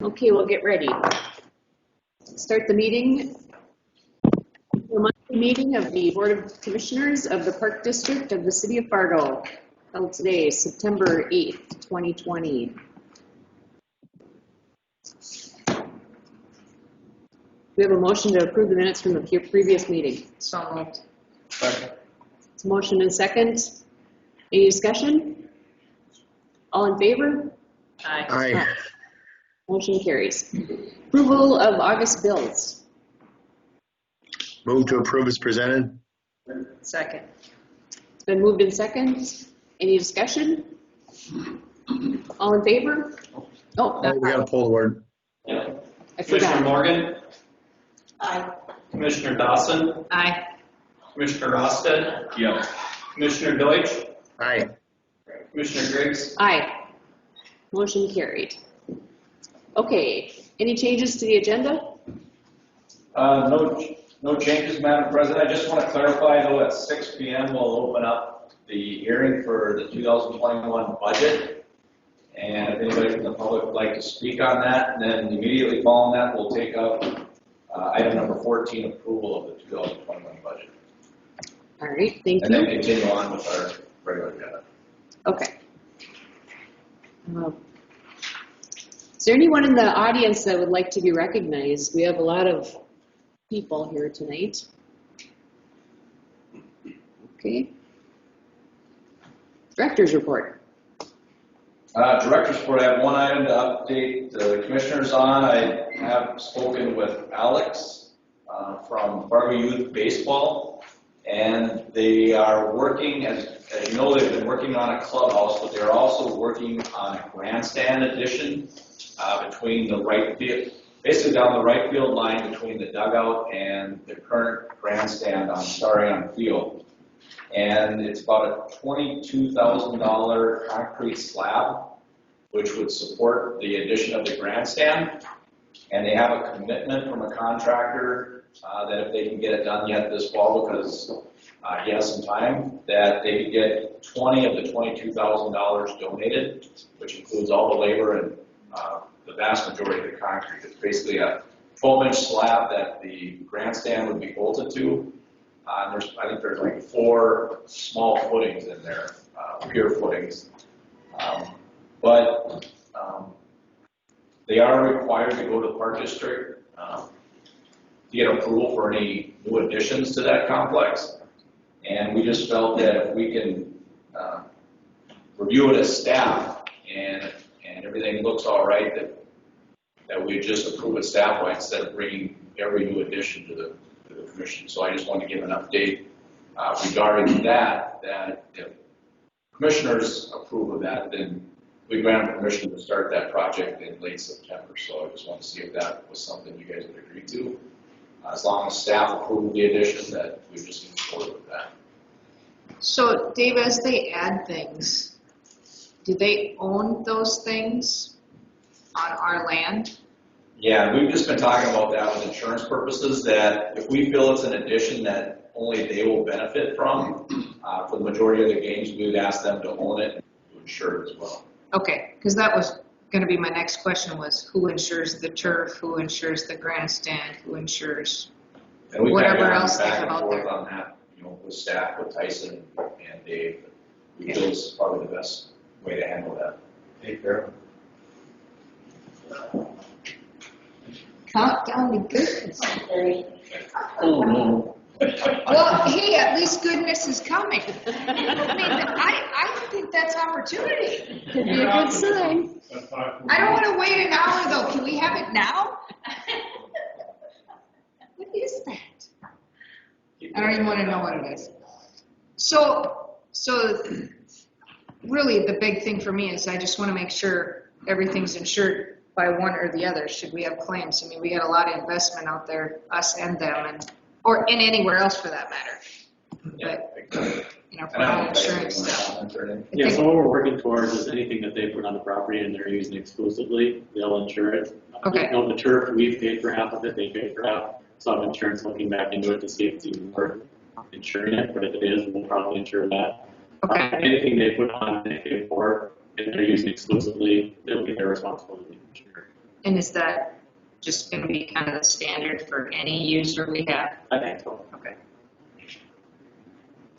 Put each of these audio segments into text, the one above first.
Okay, we'll get ready. Start the meeting. The monthly meeting of the Board of Commissioners of the Park District of the City of Fargo, held today, September 8th, 2020. We have a motion to approve the minutes from the previous meeting. So moved. Second. It's a motion and second. Any discussion? All in favor? Aye. Aye. Motion carries. Approval of August bills. Move to approve as presented. Second. It's been moved in second. Any discussion? All in favor? Oh, Oh, we got a poll word. Yeah. I Commissioner forgot. Morgan, Aye. Commissioner Dawson, Aye. Commissioner Rosted, Yep. Commissioner Deutsch, Aye. Commissioner Griggs. Aye. Motion carried. Okay, any changes to the agenda? No changes, Madam President. I just want to clarify, though, at 6 p.m. we'll open up the hearing for the 2021 budget. And if anybody from the public would like to speak on that, and then immediately following that, we'll take up item number 14, approval of the 2021 budget. All right, thank And then you. continue on with our regular agenda. Okay. Is there anyone in the audience that would like to be recognized? We have a lot of people here tonight. Okay. Director's report. Director's report, I have one item to update the commissioners on. I have spoken with Alex from Fargo Youth Baseball, and they are working, as you know, they've been working on a clubhouse, but they're also working on a grandstand addition between the right field, basically down the right field line between the dugout and the current grandstand on Starry on Field. And it's about a $22,000 concrete slab, which would support the addition of the grandstand. And they have a commitment from a contractor that if they can get it done yet this fall, because he has some time, that they could get 20 of the $22,000 donated, which includes all the labor and the vast majority of the concrete. It's basically a 12-inch slab that the grandstand would be bolted to. I think there's like 4 small footings in there, pier footings. But they are required to go to the Park District to get approval for any new additions to that complex. And we just felt that if we can review it as staff and everything looks all right, that we just approve it staff-wide instead of bringing every new addition to the commission. So I just want to give an update regarding that if commissioners approve of that, then we grant permission to start that project in late September. So I just want to see if that was something you guys would agree to. As long as staff approve the addition, that we just move forward with that. So, Dave, as they add things, do they own those things on our land? Yeah, we've just been talking about that with insurance purposes, that if we feel it's an addition that only they will benefit from, for the majority of the games, we would ask them to own it and to insure it as well. Okay, because that was going to be my next question, was who insures the turf, who insures the grandstand, who insures And whatever else they back have and out forth there. on that, with staff, with Tyson and Dave. We feel it's probably the best way to handle that. Take care. Count down the goodness. Oh, no. Well, hey, at least goodness is coming. I mean, I think that's opportunity. Could be a good sign. I don't want to wait an hour, though. Can we have it now? What is that? I don't even want to know what it is. So really the big thing for me is I just want to make sure everything's insured by one or the other. Should we have claims? I mean, we got a lot of investment out there, us and them, or in anywhere else for that matter. But, for that insurance stuff. Yeah, so what we're working towards is anything that they put on the property and they're using exclusively, they'll insure it. Okay. The turf, we've paid for half of it, they paid for half. So I'm insurance looking back into it to see if it's even worth insuring it, but if it is, we'll probably insure that. Okay. Anything they put on, they pay for, and they're using exclusively, they'll be their responsibility to insure. And is that just gonna be kind of the standard for any user we have? I think so. Okay.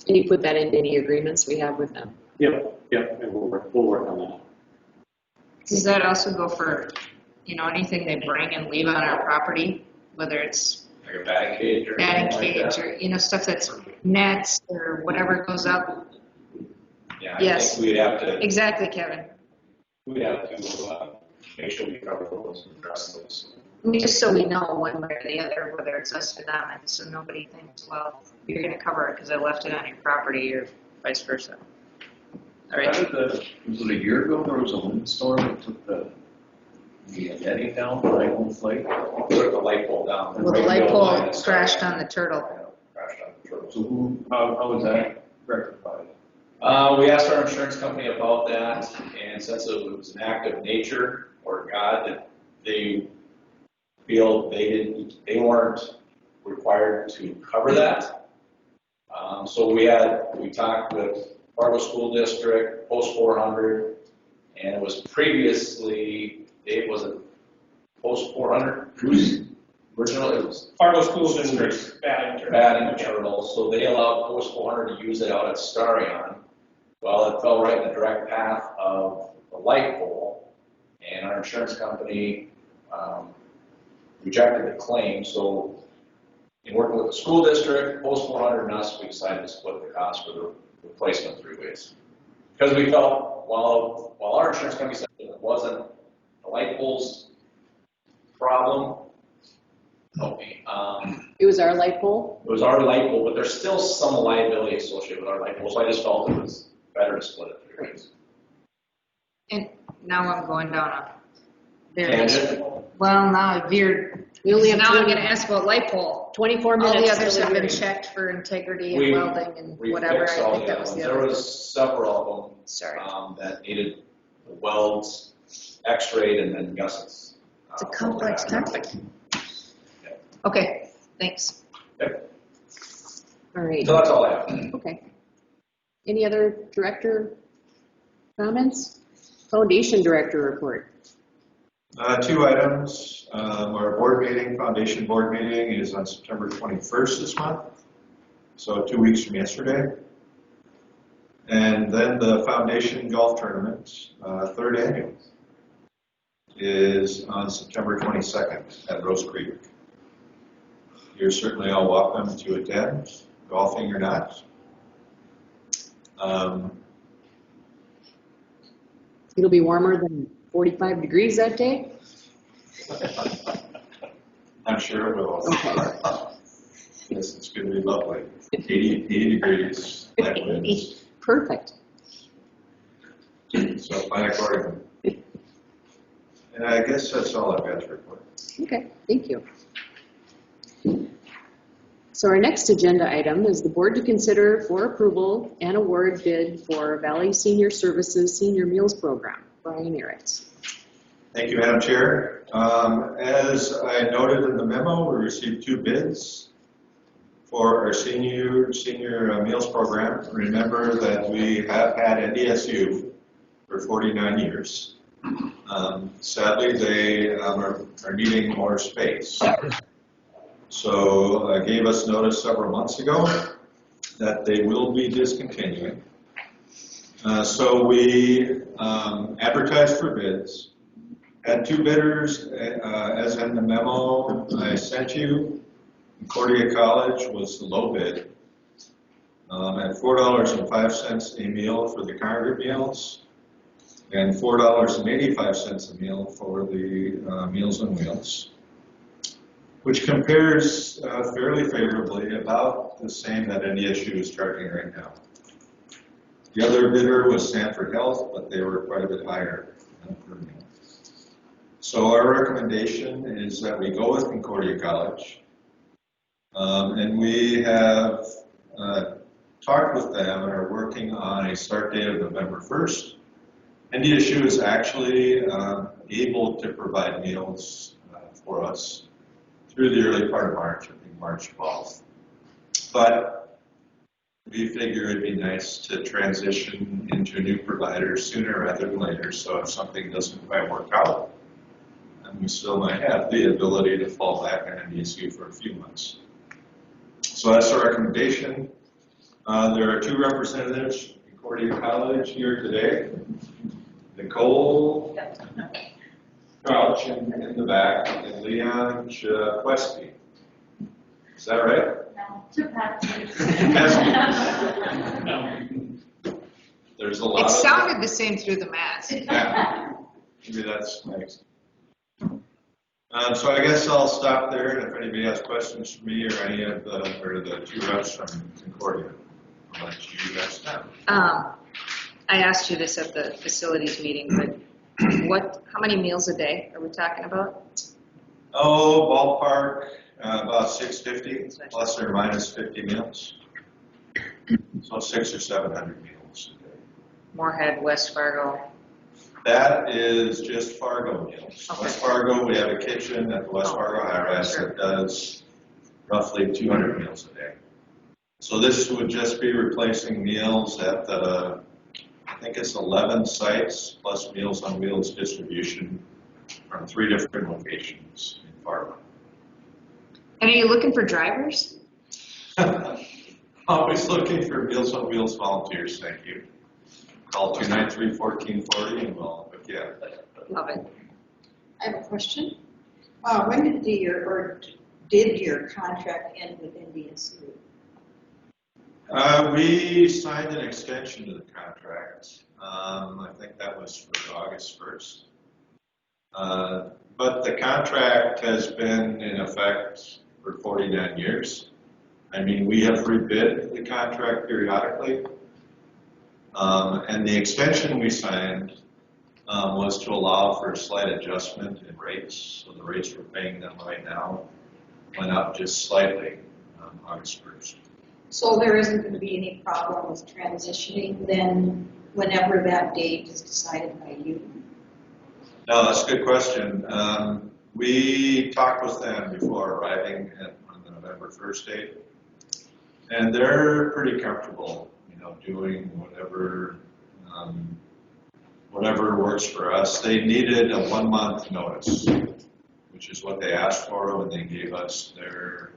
Can you put that into any agreements we have with them? Yep, and we'll work on that. Does that also go for, anything they bring and leave on our property, whether it's Like a batting cage or batting anything like cage that? or, stuff that's nets or whatever goes up? Yeah, I Yes. think we'd have to, Exactly, Kevin. make sure we cover those and address those. I mean, just so we know one way or the other, whether it's us or them, and so nobody thinks, well, you're gonna cover it because I left it on your property or vice versa. All right, Was it a year ago, there was a windstorm that took the netting down for Lake Lake? Took the light pole down. well, the light pole crashed on the turtle. Crashed on the turtle. So how was that rectified? We asked our insurance company about that, and since it was an act of nature or God, that they feel they weren't required to cover that. So we talked with Fargo School District, Post 400, and it was previously, Dave, was it Post 400? Originally, it was Fargo School District, batting. batting turtle, so they allowed Post 400 to use it out at Starion. Well, it fell right in the direct path of the light pole, and our insurance company rejected the claim. So, in working with the school district, Post 400 and us, we decided to split the cost for the replacement 3 ways. Because we felt, while our insurance company said it wasn't the light pole's problem, It was our light pole? it was our light pole, but there's still some liability associated with our light pole, so I just felt it was better to split it 3 ways. And now I'm going down a very, Tangent. well, now I veered. We only have Now I'm 20 gonna ask about light pole. 24 All minutes. the others till have been hearing. checked for integrity We- and welding and We whatever. fixed I all think the that other was ones. the There other. was several of them Sorry. that needed the welds x-rayed and then gussets. It's a complex topic. Okay, thanks. All right, So that's all I have. okay. Any other director comments? Foundation director report. 2 items. Our board meeting, foundation board meeting is on September 21st this month, so 2 weeks from yesterday. And then the foundation golf tournament, 3rd annual, is on September 22nd at Rose Creek. You're certainly all welcome to attend, golfing or not. It'll be warmer than 45 degrees that day? I'm sure it will. Okay. Yes, it's going to be lovely. 80 degrees, light winds. Perfect. So plan accordingly. And I guess that's all I've got to report. Okay, thank you. So our next agenda item is the board to consider for approval and award bid for Valley Senior Services Senior Meals Program. Brian Eritz. Thank you, Madam Chair. As I noted in the memo, we received 2 bids for our senior meals program. Remember that we have had NDSU for 49 years. Sadly, they are needing more space. So gave us notice several months ago that they will be discontinuing. So we advertised for bids, had 2 bidders, as in the memo I sent you. Concordia College was the low bid at $4.05 a meal for the congregate meals and $4.85 a meal for the Meals on Wheels, which compares fairly favorably, about the same that NDSU is charging right now. The other bidder was Sanford Health, but they were quite a bit higher per meal. So our recommendation is that we go with Concordia College. And we have talked with them and are working on a start date of November 1st. NDSU is actually able to provide meals for us through the early part of March, I think March 12th. But we figure it'd be nice to transition into a new provider sooner rather than later. So if something doesn't quite work out, we still might have the ability to fall back on NDSU for a few months. So that's the recommendation. There are 2 representatives from Concordia College here today. Nicole Crouch in the back, and Leon Westby. Is that right? There's a lot It of. sounded the same through the mask. Yeah, maybe that's nice. So I guess I'll stop there, and if anybody has questions for me or any of the 2 reps from Concordia, I'll let you guys know. I asked you this at the facilities meeting, but how many meals a day are we talking about? Oh, ballpark, about 650 plus or minus 50 meals. So 600 or 700 meals a day. Moorhead, West Fargo. That is just Fargo meals. Okay. West Fargo, we have a kitchen at the West Fargo High-Rise Sure. that does roughly 200 meals a day. So this would just be replacing meals at the, I think it's 11 sites plus Meals on Wheels distribution from 3 different locations in Fargo. And are you looking for drivers? Always looking for Meals on Wheels volunteers, thank you. Call 293-1440 and we'll hook you up. Love it. I have a question. When did your contract end with NDSU? We signed an extension to the contract. I think that was for August 1st. But the contract has been in effect for 49 years. I mean, we have rebid the contract periodically. And the extension we signed was to allow for a slight adjustment in rates. So the rates we're paying them right now went up just slightly on August 1st. So there isn't going to be any problem with transitioning then whenever that date is decided by you? No, that's a good question. We talked with them before arriving on the November 1st date, and they're pretty comfortable, doing whatever works for us. They needed a 1-month notice, which is what they asked for when they gave us their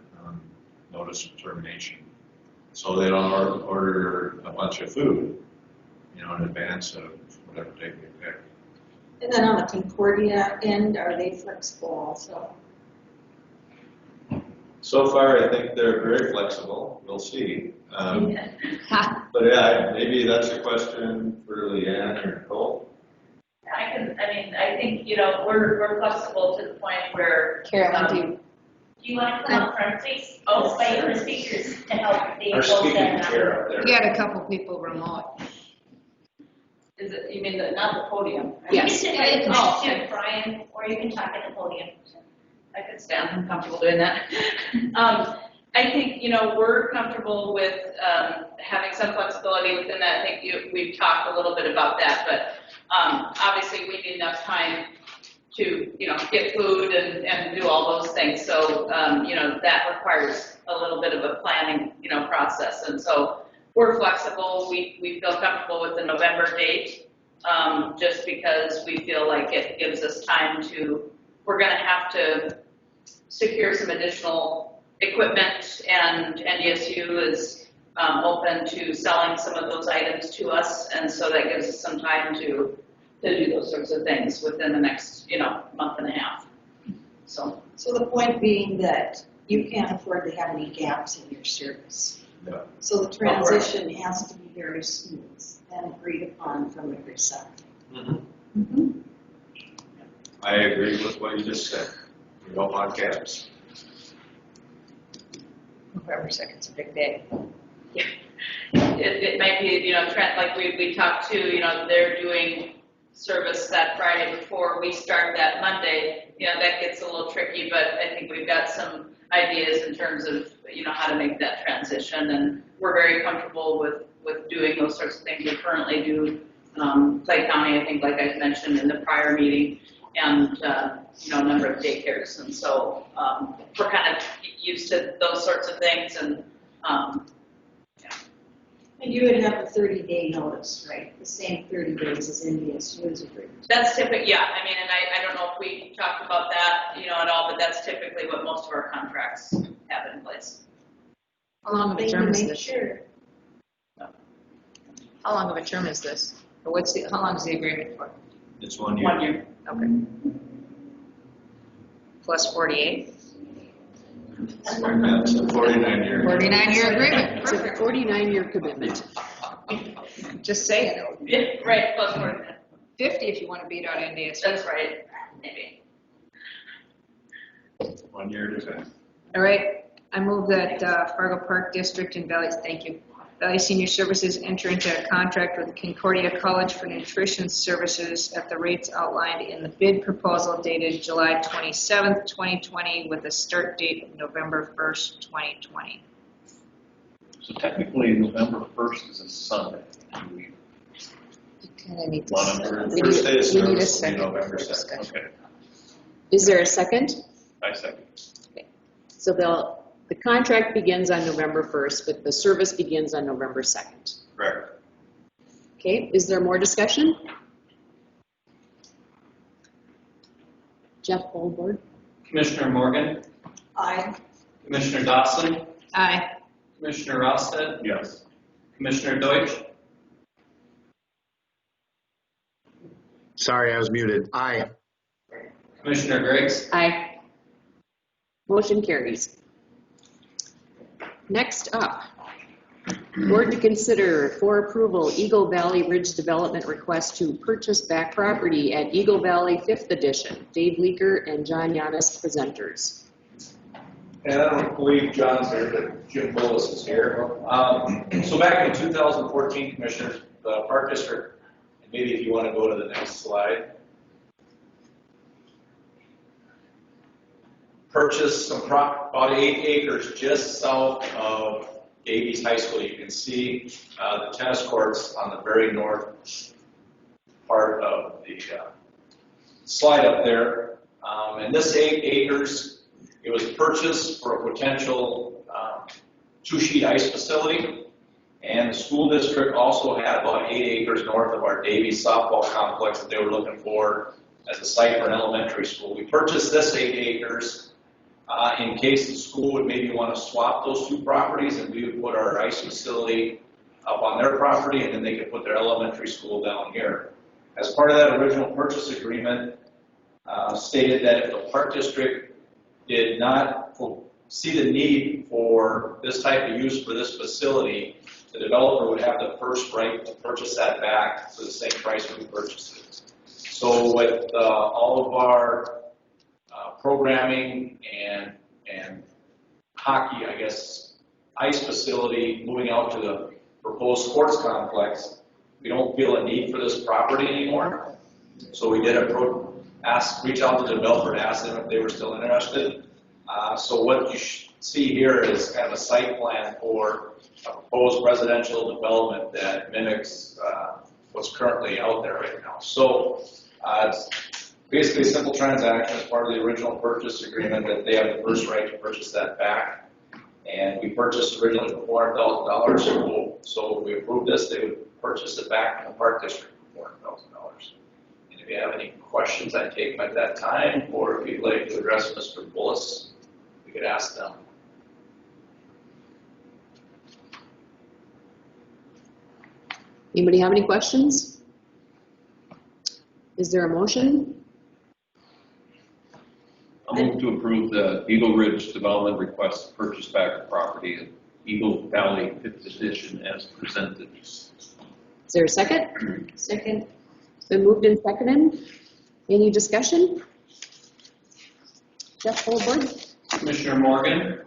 notice of termination. So they don't order a bunch of food, in advance of whatever date we pick. And then on the Concordia end, are they flexible also? So far, I think they're very flexible. We'll see. But yeah, maybe that's a question for Leanne or Nicole. I think, we're flexible to the point where. Carolyn, do you want to come up front, please? Oh, by your speakers to help the Our folks speaking that are chair up there. You had a couple people remote. Is it, you mean not the podium? Yes. You can sit right next to Brian, or you can talk at the podium. I could stand, I'm comfortable doing that. I think, we're comfortable with having some flexibility within that. I think we've talked a little bit about that, but obviously we need enough time to, get food and do all those things. So, that requires a little bit of a planning, process. And so we're flexible. We feel comfortable with the November date, just because we feel like it gives us time we're going to have to secure some additional equipment, and NDSU is open to selling some of those items to us. And so that gives us some time to do those sorts of things within the next, month and a half. So the point being that you can't afford to have any gaps in your service. Yeah. So the transition has to be very smooth and agreed upon from every side. Mm-hmm. I agree with what you just said. We don't want gaps. November 2nd's a big day. it might be, Trent, like we talked to, they're doing service that Friday before we start that Monday. That gets a little tricky, but I think we've got some ideas in terms of, how to make that transition. And we're very comfortable with doing those sorts of things we currently do. Clay County, I think, like I mentioned in the prior meeting, and, a number of daycares. And so we're kind of used to those sorts of things. And And you would have a 30-day notice, right? The same 30 days as NDSU's agreement. That's typical, yeah, I mean, and I don't know if we talked about that, at all, but that's typically what most of our contracts have in place. How long of a They term can is make this? sure. How long of a term is this? Or how long is the agreement for? It's 1 year. 1 year. Okay. Plus 48? It's a 49-year. 49-year agreement. It's a 49-year commitment. Just saying. Yeah, right, plus 4. 50 if you want to beat out NDSU. That's right, maybe. 1 year at a time. All right, I move that Fargo Park District and thank you. Valley Senior Services enter into a contract with Concordia College for nutrition services at the rates outlined in the bid proposal dated July 27th, 2020, with a start date of November 1st, 2020. So technically, November 1st is a Sunday. Do we Kind of need to. monitor? We First day of need a service will be second November for 2nd. discussion. Okay, Is there a second? I second. So the contract begins on November 1st, but the service begins on November 2nd. Correct. Okay, is there more discussion? Jeff Goldberg? Commissioner Morgan, Aye. Commissioner Dawson, Aye. Commissioner Rosted, Yes. Commissioner Deutsch, Sorry, I was muted. Aye. Commissioner Griggs. Aye. Motion carries. Next up, board to consider for approval Eagle Valley Ridge Development request to purchase back property at Eagle Valley 5th Edition. Dave Leaker and John Yanis presenters. And I don't believe John's here, but Jim Bullis is here. So back in 2014, Commissioners, the Park District, and maybe if you want to go to the next slide, purchased about 8 acres just south of Davies High School. You can see the tennis courts on the very north part of the slide up there. And this 8 acres, it was purchased for a potential 2-sheet ice facility. And the school district also had about 8 acres north of our Davies softball complex that they were looking for as a site for an elementary school. We purchased this 8 acres in case the school would maybe want to swap those 2 properties, and we would put our ice facility up on their property, and then they could put their elementary school down here. As part of that original purchase agreement, stated that if the Park District did not see the need for this type of use for this facility, the developer would have the first right to purchase that back for the same price we purchased it. So with all of our programming and hockey, I guess, ice facility moving out to the proposed sports complex, we don't feel a need for this property anymore. So we did reach out to the developer and ask them if they were still interested. So what you see here is kind of a site plan for a proposed residential development that mimics what's currently out there right now. So it's basically a simple transaction as part of the original purchase agreement that they have the first right to purchase that back. And we purchased originally for $400,000. So if we approve this, they would purchase it back from the Park District for $400,000. And if you have any questions, I'd take them at that time, or if you'd like to address Mr. Bullis, we could ask them. Anybody have any questions? Is there a motion? I'll move to approve the Eagle Ridge Development request to purchase back the property at Eagle Valley 5th Edition as presented. Is there a second? Second. It's been moved and seconded. Any discussion? Jeff Goldberg? Commissioner Morgan,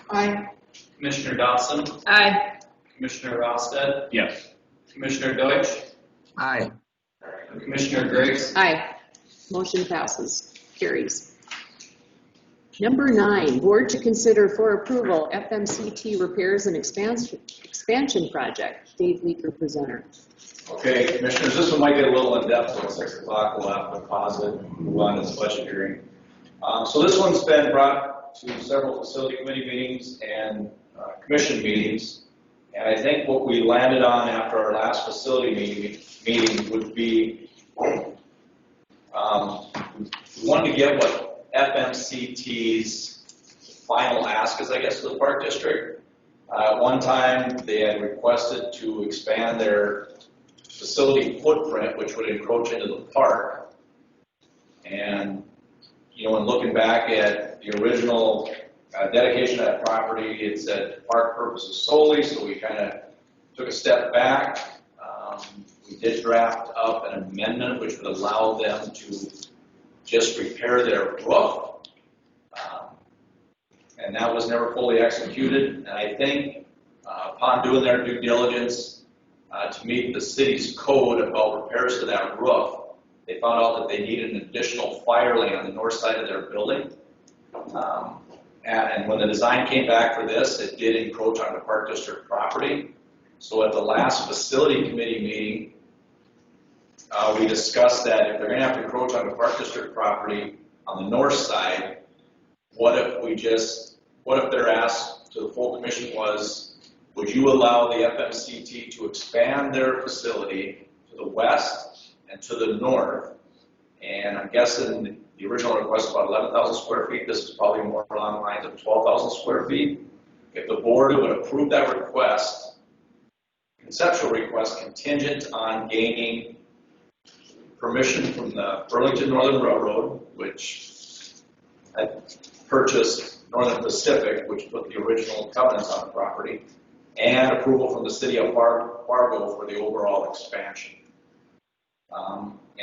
Aye. Commissioner Dawson, Aye. Commissioner Rosted, Yes. Commissioner Deutsch, Aye. Commissioner Griggs. Aye. Motion passes. Carries. Number 9, board to consider for approval FMCT repairs and expansion project. Dave Leaker, presenter. Okay, Commissioners, this one might get a little in-depth, so at 6 o'clock we'll have to pause it and move on to this budget hearing. So this one's been brought to several facility committee meetings and commission meetings. And I think what we landed on after our last facility meeting would be, we wanted to get what FMCT's final ask is, I guess, of the Park District. At one time, they had requested to expand their facility footprint, which would encroach into the park. And, you know, when looking back at the original dedication of that property, it said park purposes solely, so we kind of took a step back. We did draft up an amendment which would allow them to just repair their roof. And that was never fully executed. And I think upon doing their due diligence to meet the city's code about repairs to that roof, they found out that they needed an additional fire lane on the north side of their building. And when the design came back for this, it did encroach on the Park District property. So at the last facility committee meeting, we discussed that if they're going to have to encroach on the Park District property on the north side, what if their ask to the full commission was, would you allow the FMCT to expand their facility to the west and to the north? And I'm guessing the original request was about 11,000 square feet. This is probably more along the lines of 12,000 square feet. If the board would approve that request, conceptual request contingent on gaining permission from the Burlington Northern Railroad, which had purchased Northern Pacific, which put the original covenants on the property, and approval from the city of Fargo for the overall expansion.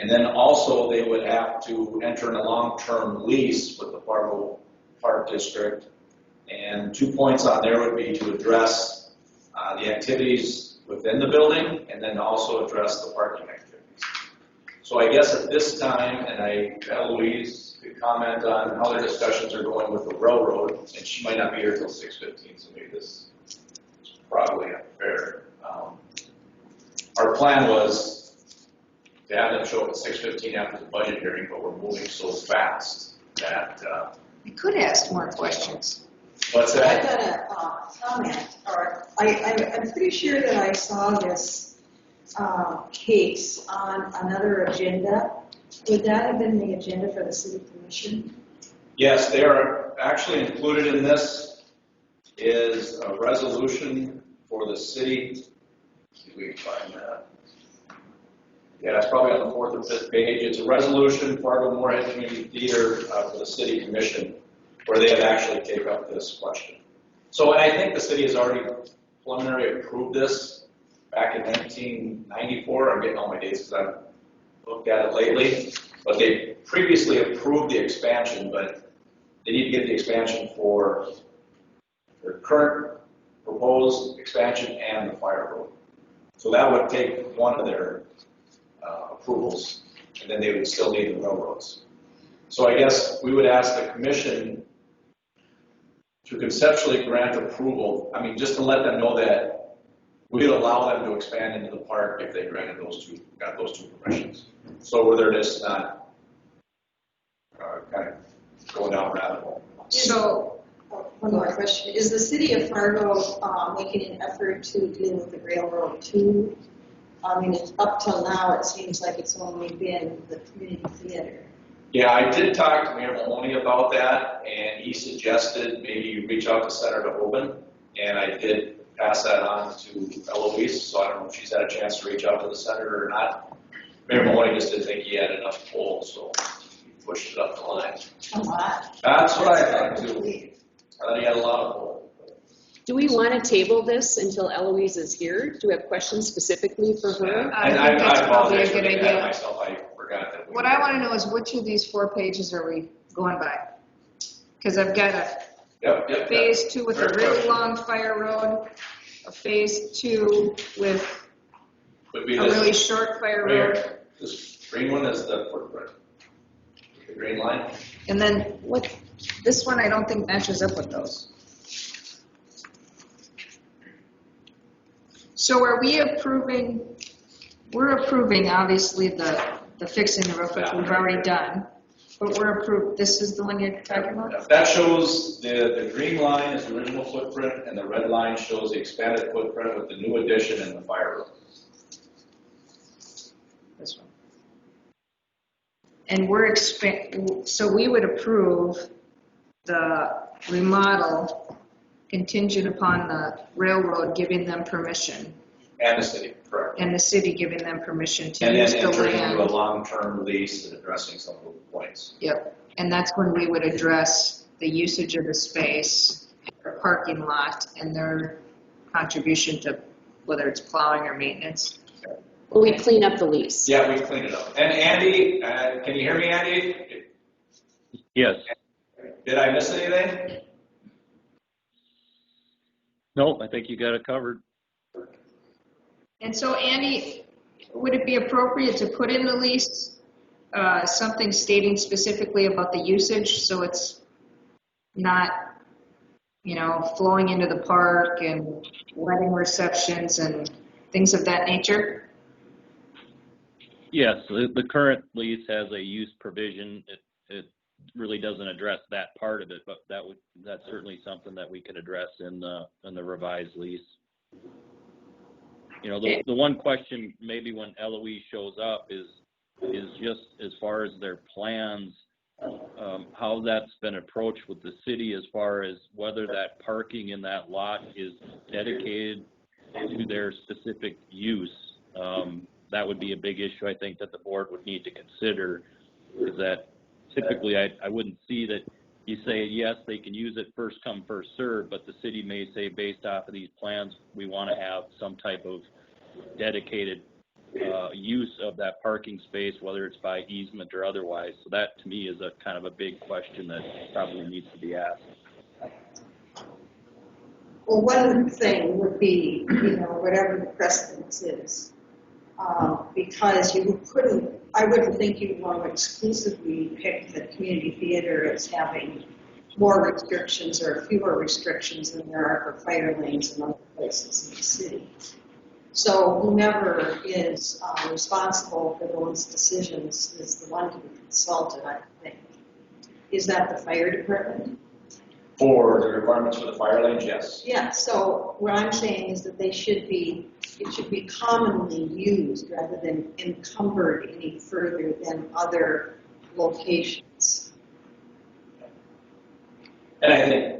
And then also they would have to enter in a long-term lease with the Fargo Park District. And 2 points on there would be to address the activities within the building and then also address the parking activities. So I guess at this time, and Eloise could comment on how their discussions are going with the railroad, and she might not be here till 6:15, so maybe this is probably unfair. Our plan was to have them show up at 6:15 after the budget hearing, but we're moving so fast that. You could ask more questions. What's I've that? got a comment, or I'm pretty sure that I saw this case on another agenda. Would that have been the agenda for the city commission? Yes, they are actually included in this is a resolution for the city. See if we can find that. Yeah, it's probably on the 4th or 5th page. It's a resolution, Fargo Moorhead Community Theater for the city commission, where they have actually taken up this question. So, and I think the city has already preliminarily approved this back in 1994. I'm getting all my dates because I've looked at it lately. But they previously approved the expansion, but they need to get the expansion for their current proposed expansion and the fire road. So that would take one of their approvals, and then they would still need the railroads. So I guess we would ask the commission to conceptually grant approval, I mean, just to let them know that we would allow them to expand into the park if they got those two permissions. So where they're just not kind of going down rabbit hole. So, One more question. Is the city of Fargo making an effort to deal with the railroad too? I mean, up till now, it seems like it's only been the community theater. Yeah, I did talk to Mayor Mahoney about that, and he suggested maybe you reach out to Senator Hoban, and I did pass that on to Eloise, so I don't know if she's had a chance to reach out to the senator or not. Mayor Mahoney just didn't think he had enough pull, so he pushed it up the line. A lot. That's what I thought too. I thought he had a lot of pull. Do we want to table this until Eloise is here? Do we have questions specifically for her? I think that's probably a apologize for good getting ahead of idea. myself. I forgot that. What I want to know is which of these 4 pages are we going by? Because I've got a Yep. phase 2 with a Fair really question. long fire road, a phase 2 with Would be a this really short fire right road, here. This green one is the footprint. The green line. and then this one I don't think matches up with those. So are we approving, we're approving obviously the fixing the roof, which we've already done. But we're approved, this is the one you're talking about? That shows the green line is the original footprint, and the red line shows the expanded footprint with the new addition and the fire room. This one. And we're so we would approve the remodel contingent upon the railroad giving them permission, And the city, correct. and the city giving them permission to And use then the entering into a land. long-term lease and addressing some of the points. Yep, and that's when we would address the usage of the space, the parking lot, and their contribution to whether it's plowing or maintenance. Will we clean up the lease? Yeah, we cleaned it up. And Andy, can you hear me, Andy? Yes. Did I miss anything? No, I think you got it covered. And so Andy, would it be appropriate to put in the lease something stating specifically about the usage so it's not, flowing into the park and wedding receptions and things of that nature? Yes, the current lease has a use provision. It really doesn't address that part of it, but that's certainly something that we could address in the revised lease. The one question maybe when Eloise shows up is just as far as their plans, how that's been approached with the city as far as whether that parking in that lot is dedicated to their specific use. That would be a big issue I think that the board would need to consider, is that typically I wouldn't see that you say, yes, they can use it first come, first serve, but the city may say based off of these plans, we want to have some type of dedicated use of that parking space, whether it's by easement or otherwise. So that to me is a kind of a big question that probably needs to be asked. Well, one thing would be, whatever the precedence is. Because I wouldn't think you'd want to exclusively pick the community theater as having more restrictions or fewer restrictions than there are for fire lanes and other places in the city. So whomever is responsible for those decisions is the one to be consulted, I think. Is that the fire department? For the requirements for the fire lanes, yes. Yeah, so what I'm saying is that it should be commonly used rather than encumbered any further than other locations. And I think,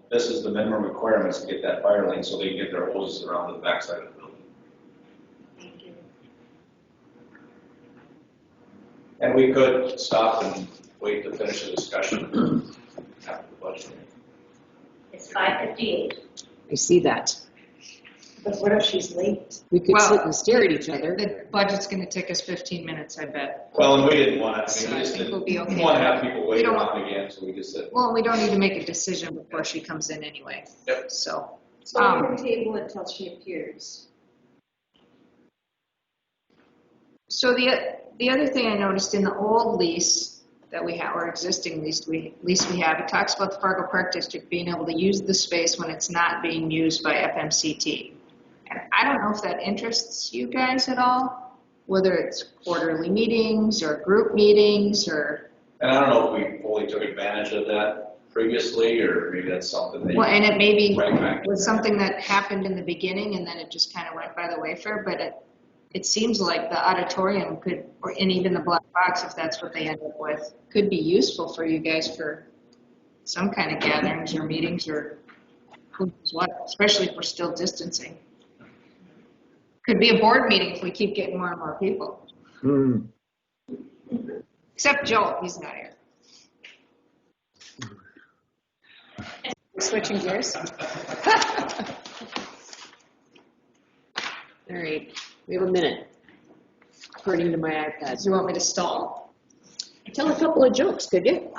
this is the minimum requirements to get that fire lane so they can get their hoses around the backside of the building. Thank you. And we could stop and wait to finish the discussion after the budget. It's 5:58. I see that. But what if she's late? We could sit and stare at each other. The budget's going to take us 15 minutes, I bet. Well, and we didn't want to, So we I just think didn't we'll be okay. want to have people We wait don't around again, so we just said, Well, we don't need to make a decision before she comes in anyway. Yep. So, So we can table it until she appears. so the other thing I noticed in the old lease that we have, or existing lease we have, it talks about the Fargo Park District being able to use the space when it's not being used by FMCT. And I don't know if that interests you guys at all, whether it's quarterly meetings or group meetings or. and I don't know if we fully took advantage of that previously, or maybe that's something that. Well, and it maybe Right back. was something that happened in the beginning and then it just kind of went by the wayside, but it seems like the auditorium could, and even the black box, if that's what they end up with, could be useful for you guys for some kind of gatherings or meetings or who knows what, especially if we're still distancing. Could be a board meeting if we keep getting more and more people. Except Joe, he's not here. We're switching gears. All right, we have a minute, according to my iPad. Do you want me to stall? Tell a couple of jokes, could you?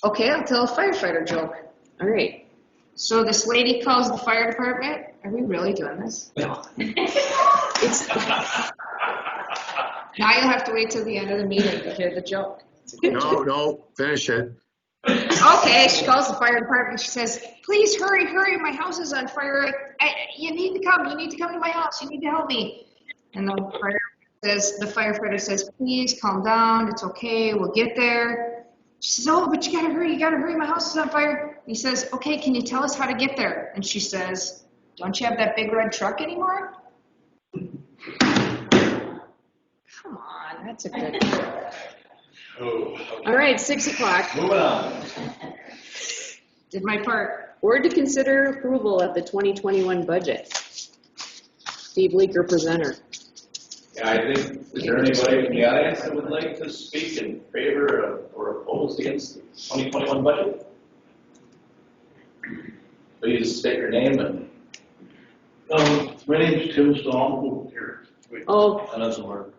Okay, I'll tell a firefighter joke. All right. So this lady calls the fire department. Are we really doing this? No. It's now you'll have to wait till the end of the meeting to hear the joke. No, finish it. Okay, she calls the fire department. She says, "Please hurry, my house is on fire. You need to come to my house. You need to help me." And the says, the firefighter says, please calm down, it's okay, we'll get there. She says, oh, but you gotta hurry, my house is on fire. He says, okay, can you tell us how to get there? And she says, don't you have that big red truck anymore? Come on, that's a good. All right, 6 o'clock. Moving on. Did my part. Board to consider approval of the 2021 budget. Steve Leaker, presenter. Yeah, I think, is there anybody in the audience that would like to speak in favor of or opposed against the 2021 budget? Please state your name and. My name's Tim Stahl. Here. Wait, Oh, that doesn't work.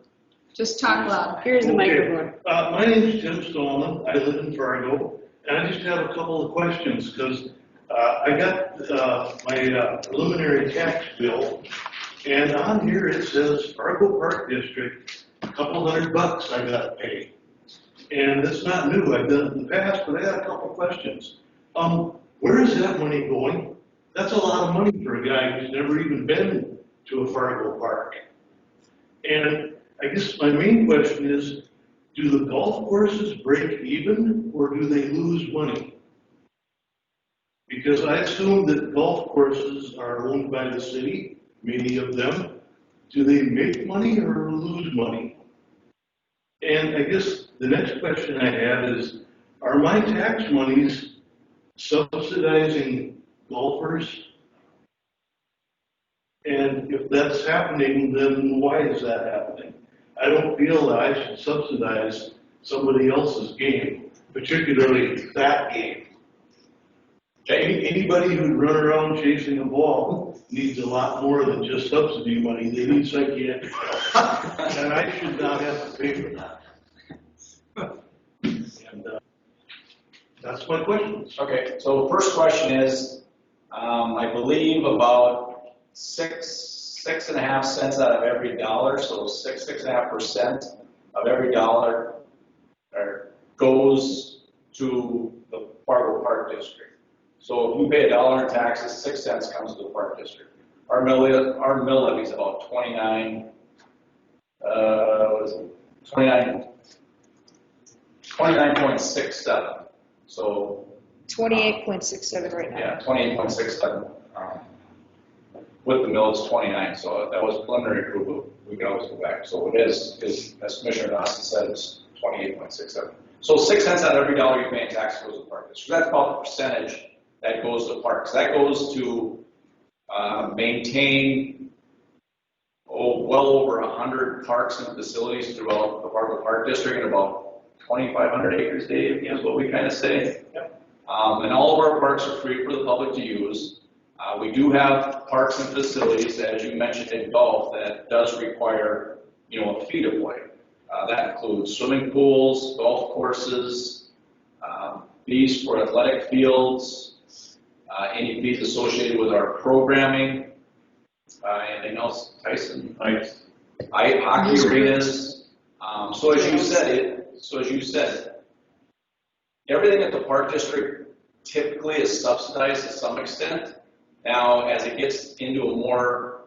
Just talk loud. here's the Okay. microphone. My name's Tim Stallman. I live in Fargo, and I just have a couple of questions because I got my preliminary tax bill, and on here it says Fargo Park District, a couple $100 I got to pay. And it's not new. I've done it in the past, but I got a couple of questions. Where is that money going? That's a lot of money for a guy who's never even been to a Fargo park. And I guess my main question is, do the golf courses break even or do they lose money? Because I assume that golf courses are owned by the city, many of them. Do they make money or lose money? And I guess the next question I have is, are my tax monies subsidizing golfers? And if that's happening, then why is that happening? I don't feel that I should subsidize somebody else's game, particularly that game. Anybody who'd run around chasing a ball needs a lot more than just subsidy money. They need psychiatric help. And I should not have to pay for that. And that's my questions. Okay, so first question is, I believe about 6.5 cents out of every dollar, so 6.5% of every dollar goes to the Fargo Park District. So if you pay $1 in taxes, 6 cents comes to the Park District. Our mill levy is about 29.67. So 28.67 right now. yeah, 28.67. With the mill, it's 29. So that was preliminary approval. We can always go back. So it is as Commissioner Dawson said, it's 28.67. So 6 cents out of every dollar you pay in tax goes to the park district. That's about the percentage that goes to parks. That goes to maintain well over 100 parks and facilities throughout the Fargo Park District, and about 2,500 acres, Dave, is what we kind of say. Yep. And all of our parks are free for the public to use. We do have parks and facilities, as you mentioned in golf, that does require, a fee to play. That includes swimming pools, golf courses, fees for athletic fields, any fees associated with our programming. Anything else, Tyson? Hockey arenas. So as you said, everything at the park district typically is subsidized to some extent. Now, as it gets into a more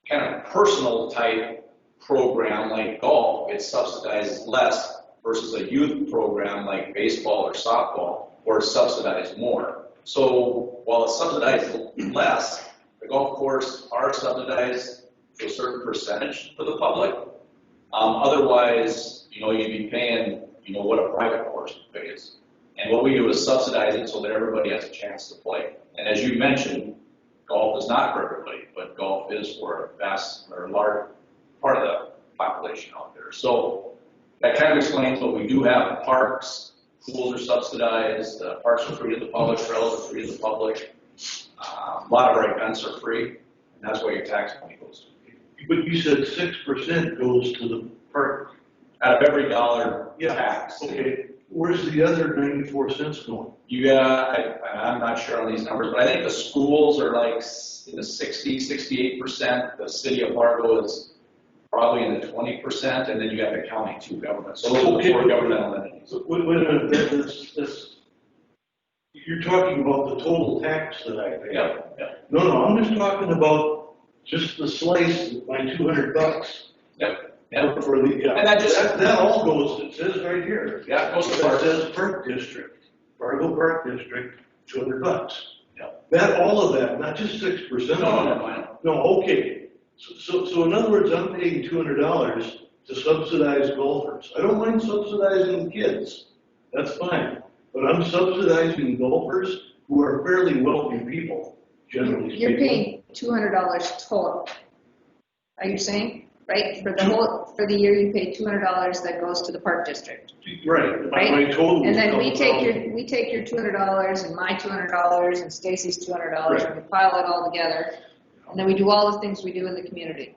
kind of personal type program like golf, it subsidizes less versus a youth program like baseball or softball, where it's subsidized more. So while it's subsidized less, the golf course are subsidized to a certain percentage for the public. Otherwise, you'd be paying, what a private course pays. And what we do is subsidize it so that everybody has a chance to play. And as you mentioned, golf is not for everybody, but golf is for a vast or large part of the population out there. So that kind of explains what we do have. Parks, pools are subsidized, parks are free to the public, trails are free to the public. A lot of our events are free, and that's why your tax money goes to. But you said 6% goes to the park. Out of every dollar tax. Okay. Where's the other 94 cents going? I'm not sure on these numbers, but I think the schools are like in the 68%. The city of Fargo is probably in the 20%, and then you got the county, 2 governments. So those are the 4 governmental entities. Wait a minute, you're talking about the total tax that I pay. Yeah. No, I'm just talking about just the slice, my $200. Yep. Yeah. For the, yeah. And That all goes, it says right here. Yeah, it goes to It Fargo. says Park District, Fargo Park District, $200. Yeah. That, all of that, not just 6%. No. No, okay. So in other words, I'm paying $200 to subsidize golfers. I don't mind subsidizing kids. That's fine. But I'm subsidizing golfers who are fairly wealthy people, generally speaking. You're paying $200 total. Are you saying, right? For the year, you pay $200 that goes to the park district. Right. Right? My total And is then we take $1,000. your $200 and my $200 and Stacy's $200 Right. and we pile it all together. And then we do all the things we do in the community.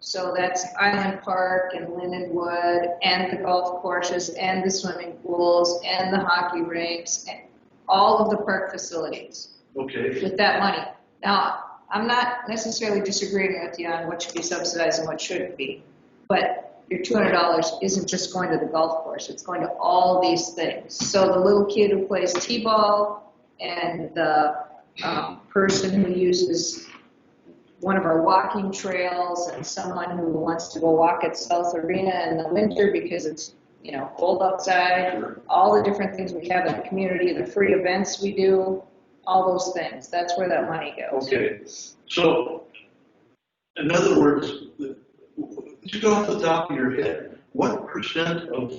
So that's Island Park and Lindenwood and the golf courses and the swimming pools and the hockey rinks and all of the park facilities Okay. with that money. Now, I'm not necessarily disagreeing with you on what should be subsidized and what shouldn't be, but your $200 isn't just going to the golf course, it's going to all these things. So the little kid who plays t-ball and the person who uses one of our walking trails and someone who wants to go walk at South Arena in the winter because it's, cold outside, all the different things we have in the community, the free events we do, all those things. That's where that money goes. Okay. So, in other words, just off the top of your head, what percent of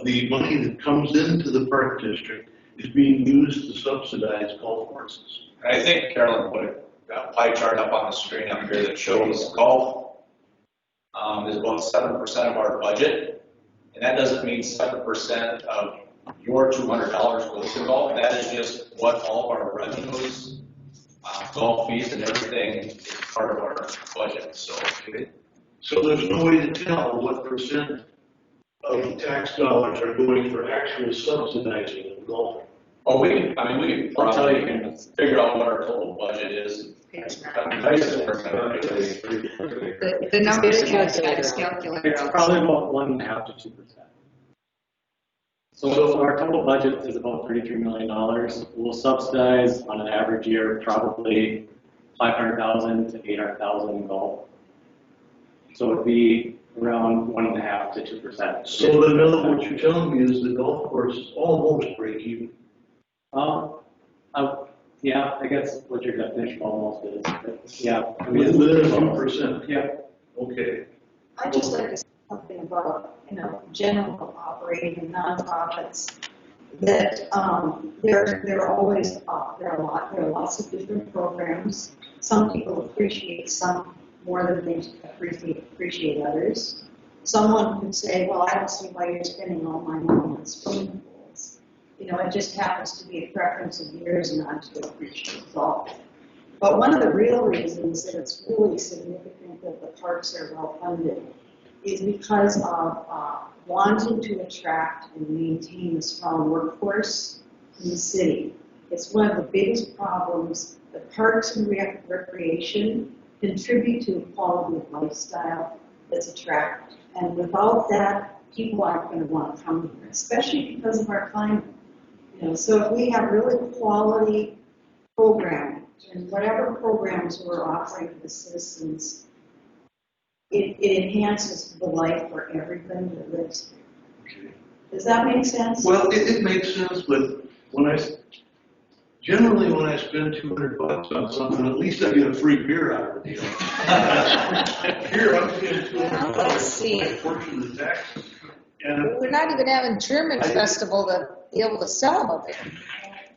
the money that comes into the park district is being used to subsidize golf courses? I think Carolyn put a pie chart up on the screen up here that shows golf is about 7% of our budget. And that doesn't mean 7% of your $200 goes to golf. That is just what all of our revenues, golf fees and everything is part of our budget. So there's no way to tell what percent of the tax dollars are going for actual subsidizing of golf. Oh, we can probably figure out what our total budget is. The numbers that you guys calculate. It's probably about 1.5 to 2%. So our total budget is about $33 million. We'll subsidize on an average year probably $500,000 to $800,000 in golf. So it'd be around 1.5 to 2%. So then, what you're telling me is the golf course is almost break even. Yeah, I guess what your definition almost is. But yeah, I mean, Within a few percent. Yeah. Okay. I'd just like to say something about, general operating nonprofits, that they're always up. There are lots of different programs. Some people appreciate some more than they appreciate others. Someone could say, well, I don't see why you're spending all my money on swimming pools. It just happens to be a preference of yours not to appreciate golf. But one of the real reasons that it's really significant that the parks are well funded is because of wanting to attract and maintain a strong workforce in the city. It's one of the biggest problems. The parks and recreation contribute to a quality of lifestyle that's attractive. And without that, people aren't going to want to come here, especially because of our climate. So if we have really quality programming, and whatever programs we're offering to the citizens, it enhances the life for everybody that lives here. Okay. Does that make sense? Well, it makes sense, but generally when I spend $200 on something, at least I get a free beer out of the deal. Here I'm paying $200 Let's see. for a portion of the taxes. And We're not even having German festival to be able to sell them up there.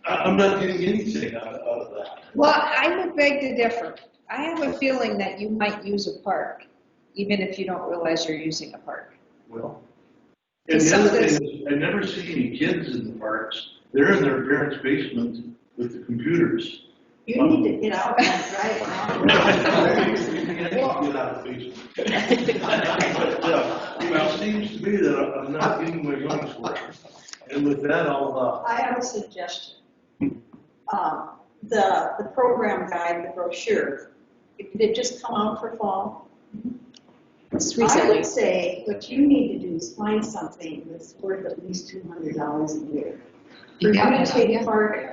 I'm not getting anything out of that. Well, I would beg to differ. I have a feeling that you might use a park, even if you don't realize you're using a park. Well, and the other thing is, I never see any kids in the parks. They're in their parents' basement with the computers. You need to get out and drive around. Get out of the basement. It seems to me that I'm not getting my money's worth. And with that, I have a suggestion. The program guide, the brochure, did it just come out for fall? It's I recently. would say what you need to do is find something that's worth at least $200 a year. For you to take part in,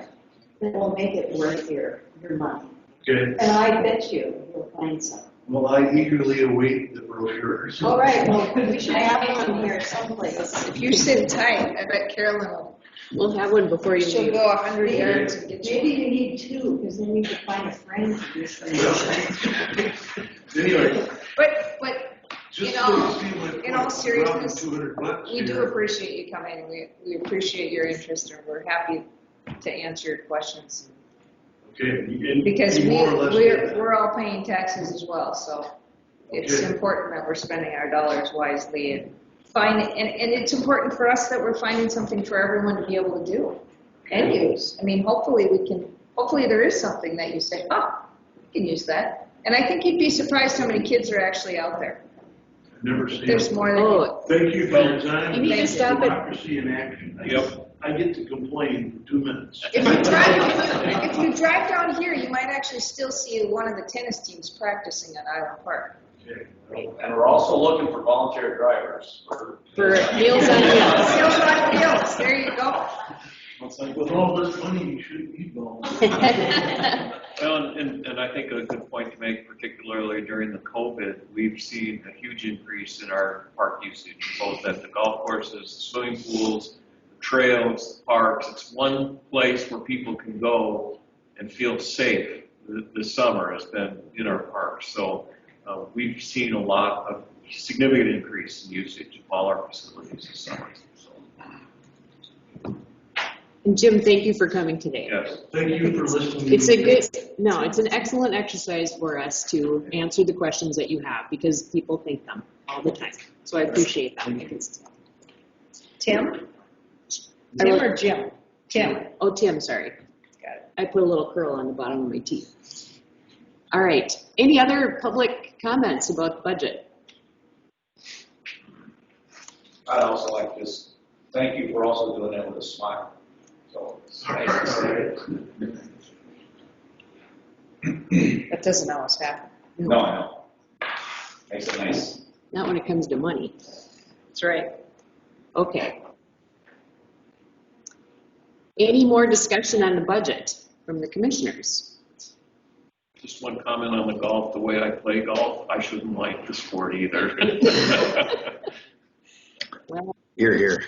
that will make it worth your money. okay. And I bet you'll find some. Well, I eagerly await the brochures. All right, well, we should have one here someplace. If you sit tight, I bet Carolyn will, We'll have one before you she'll leave. go 100 yards and get you. Maybe you need two, because then you can find a friend to do something. Anyway, But, just In all- to see what- in all what seriousness, dropping $200 we do here. appreciate you coming, we appreciate your interest, and we're happy to answer your questions. Okay. and Because you more or less did that. we're all paying taxes as well, so it's Okay. important that we're spending our dollars wisely and and it's important for us that we're finding something for everyone to be able to do and use. I mean, hopefully there is something that you say, we can use that. And I think you'd be surprised how many kids are actually out there. I've never seen There's it. more than Oh, Thank you for your time. You need to stop it. Democracy in action. I get to complain for 2 minutes. If you drive down here, you might actually still see one of the tennis teams practicing at Island Park. Okay. And we're also looking for volunteer drivers. For Meals on Wheels. Meals on Wheels, there you go. It's like, with all this money, you shouldn't be going. Well, and I think a good point to make, particularly during the COVID, we've seen a huge increase in our park usage, both at the golf courses, the swimming pools, the trails, the parks. It's one place where people can go and feel safe. This summer has been in our parks. So we've seen a lot of significant increase in usage of all our facilities this summer. So, And Jim, thank you for coming today. yes. Thank you for listening. It's an excellent exercise for us to answer the questions that you have because people think them all the time. So I appreciate that. Tim? Tim or Jim? Tim. Oh, Tim, sorry. Got it. I put a little curl on the bottom of my teeth. All right. Any other public comments about the budget? I'd also like to just thank you for also doing it with a smile. So it's nice to see. That doesn't always happen. No, I know. Makes it nice. Not when it comes to money. That's right. Okay. Any more discussion on the budget from the commissioners? Just one comment on the golf. The way I play golf, I shouldn't like the sport either. Well, Here.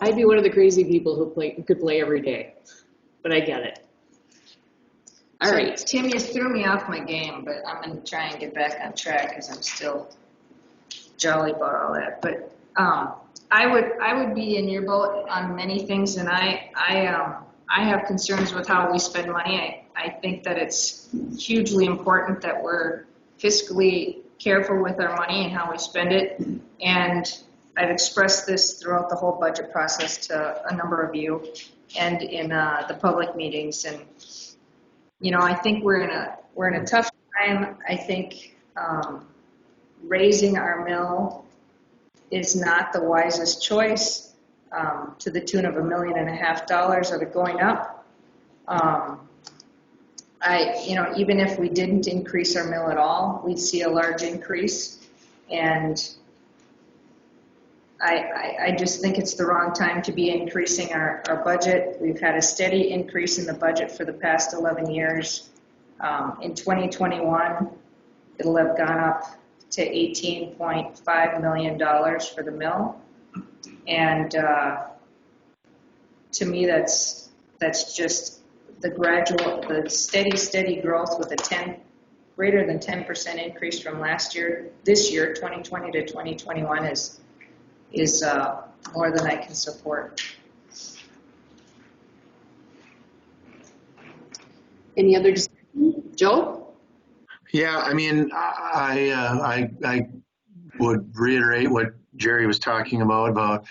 I'd be one of the crazy people who could play every day, but I get it. All right. Tim, you threw me off my game, but I'm going to try and get back on track because I'm still jolly about all that. But I would be in your boat on many things, and I have concerns with how we spend money. I think that it's hugely important that we're fiscally careful with our money and how we spend it. And I've expressed this throughout the whole budget process to a number of you and in the public meetings. And you know, I think we're in a tough time. I think raising our mill is not the wisest choice, to the tune of $1.5 million of it going up. Even if we didn't increase our mill at all, we'd see a large increase. And I just think it's the wrong time to be increasing our budget. We've had a steady increase in the budget for the past 11 years. In 2021, it'll have gone up to $18.5 million for the mill. And to me, that's just the steady growth with a greater than 10% increase from last year. This year, 2020 to 2021 is more than I can support. Any other discussion? Joe? Yeah, I mean, I would reiterate what Jerry was talking about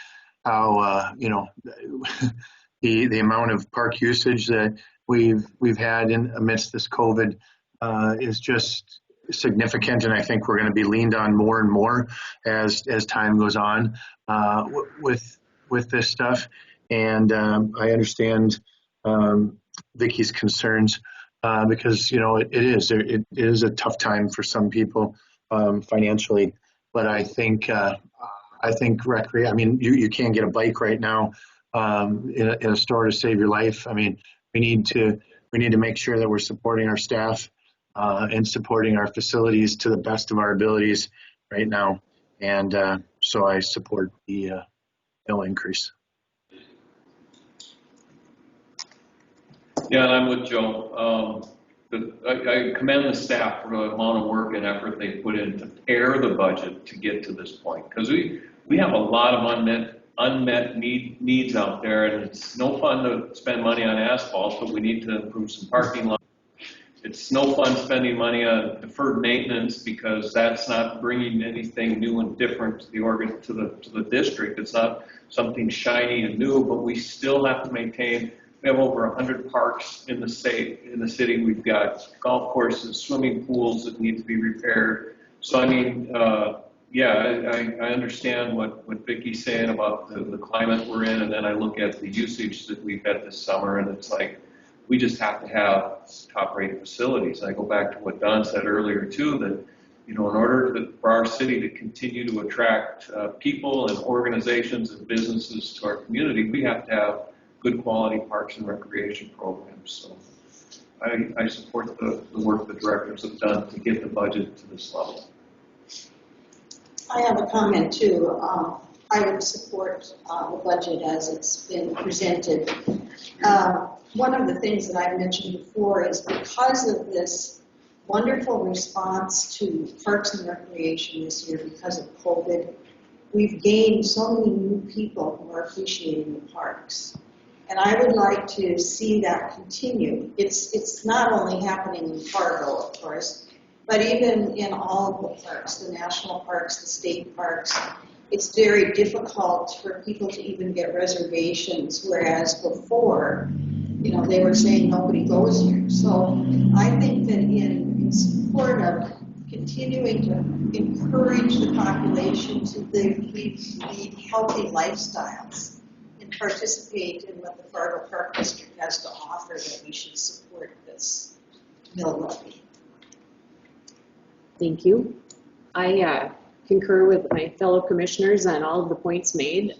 how, the amount of park usage that we've had amidst this COVID is just significant, and I think we're going to be leaned on more and more as time goes on with this stuff. And I understand Vicky's concerns because it is a tough time for some people financially. But I think I mean, you can't get a bike right now in a store to save your life. I mean, we need to make sure that we're supporting our staff and supporting our facilities to the best of our abilities right now. And so I support the mill increase. Yeah, and I'm with Joe. I commend the staff for the amount of work and effort they put in to pair the budget to get to this point. Because we have a lot of unmet needs out there, and it's no fun to spend money on asphalt, but we need to improve some parking lots. It's no fun spending money on deferred maintenance because that's not bringing anything new and different to the district. It's not something shiny and new, but we still have to maintain. We have over 100 parks in the state, in the city. We've got golf courses, swimming pools that need to be repaired. So I mean, yeah, I understand what Vicky's saying about the climate we're in, and then I look at the usage that we've had this summer, and it's like, we just have to have top-rated facilities. I go back to what Don said earlier too, that, you know, in order for our city to continue to attract people and organizations and businesses to our community, we have to have good quality parks and recreation programs. So I support the work the directors have done to get the budget to this level. I have a comment too. I would support the budget as it's been presented. One of the things that I've mentioned before is because of this wonderful response to parks and recreation this year because of COVID, we've gained so many new people who are appreciating the parks. And I would like to see that continue. It's not only happening in Fargo, of course, but even in all of the parks, the national parks, the state parks. It's very difficult for people to even get reservations, whereas before, you know, they were saying nobody goes here. So I think that in support of continuing to encourage the population to lead healthy lifestyles and participate in what the Fargo Park District has to offer, that we should support this mill levy. Thank you. I concur with my fellow commissioners on all of the points made.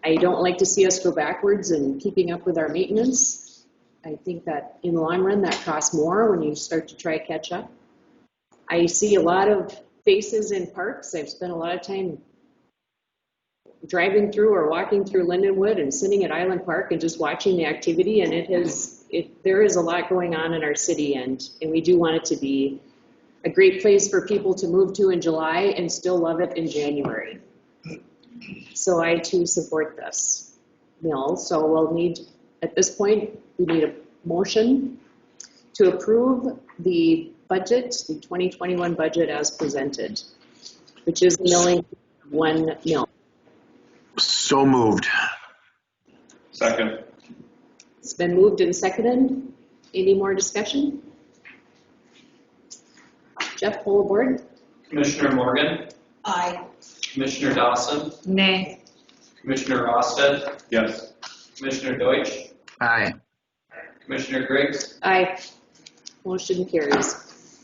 I don't like to see us go backwards in keeping up with our maintenance. I think that in the long run that costs more when you start to try to catch up. I see a lot of faces in parks. I've spent a lot of time driving through or walking through Lindenwood and sitting at Island Park and just watching the activity, and there is a lot going on in our city, and we do want it to be a great place for people to move to in July and still love it in January. So I too support this mill. So we'll need, at this point, we need a motion to approve the budget, the 2021 budget as presented, which is milling of 1 mill. So moved. Second. It's been moved and seconded. Any more discussion? Jeff, poll the board. Commissioner Morgan? Aye. Commissioner Dawson? Nay. Commissioner Rosted? Yes. Commissioner Deutsch? Aye. Commissioner Griggs? Aye. Motion carries.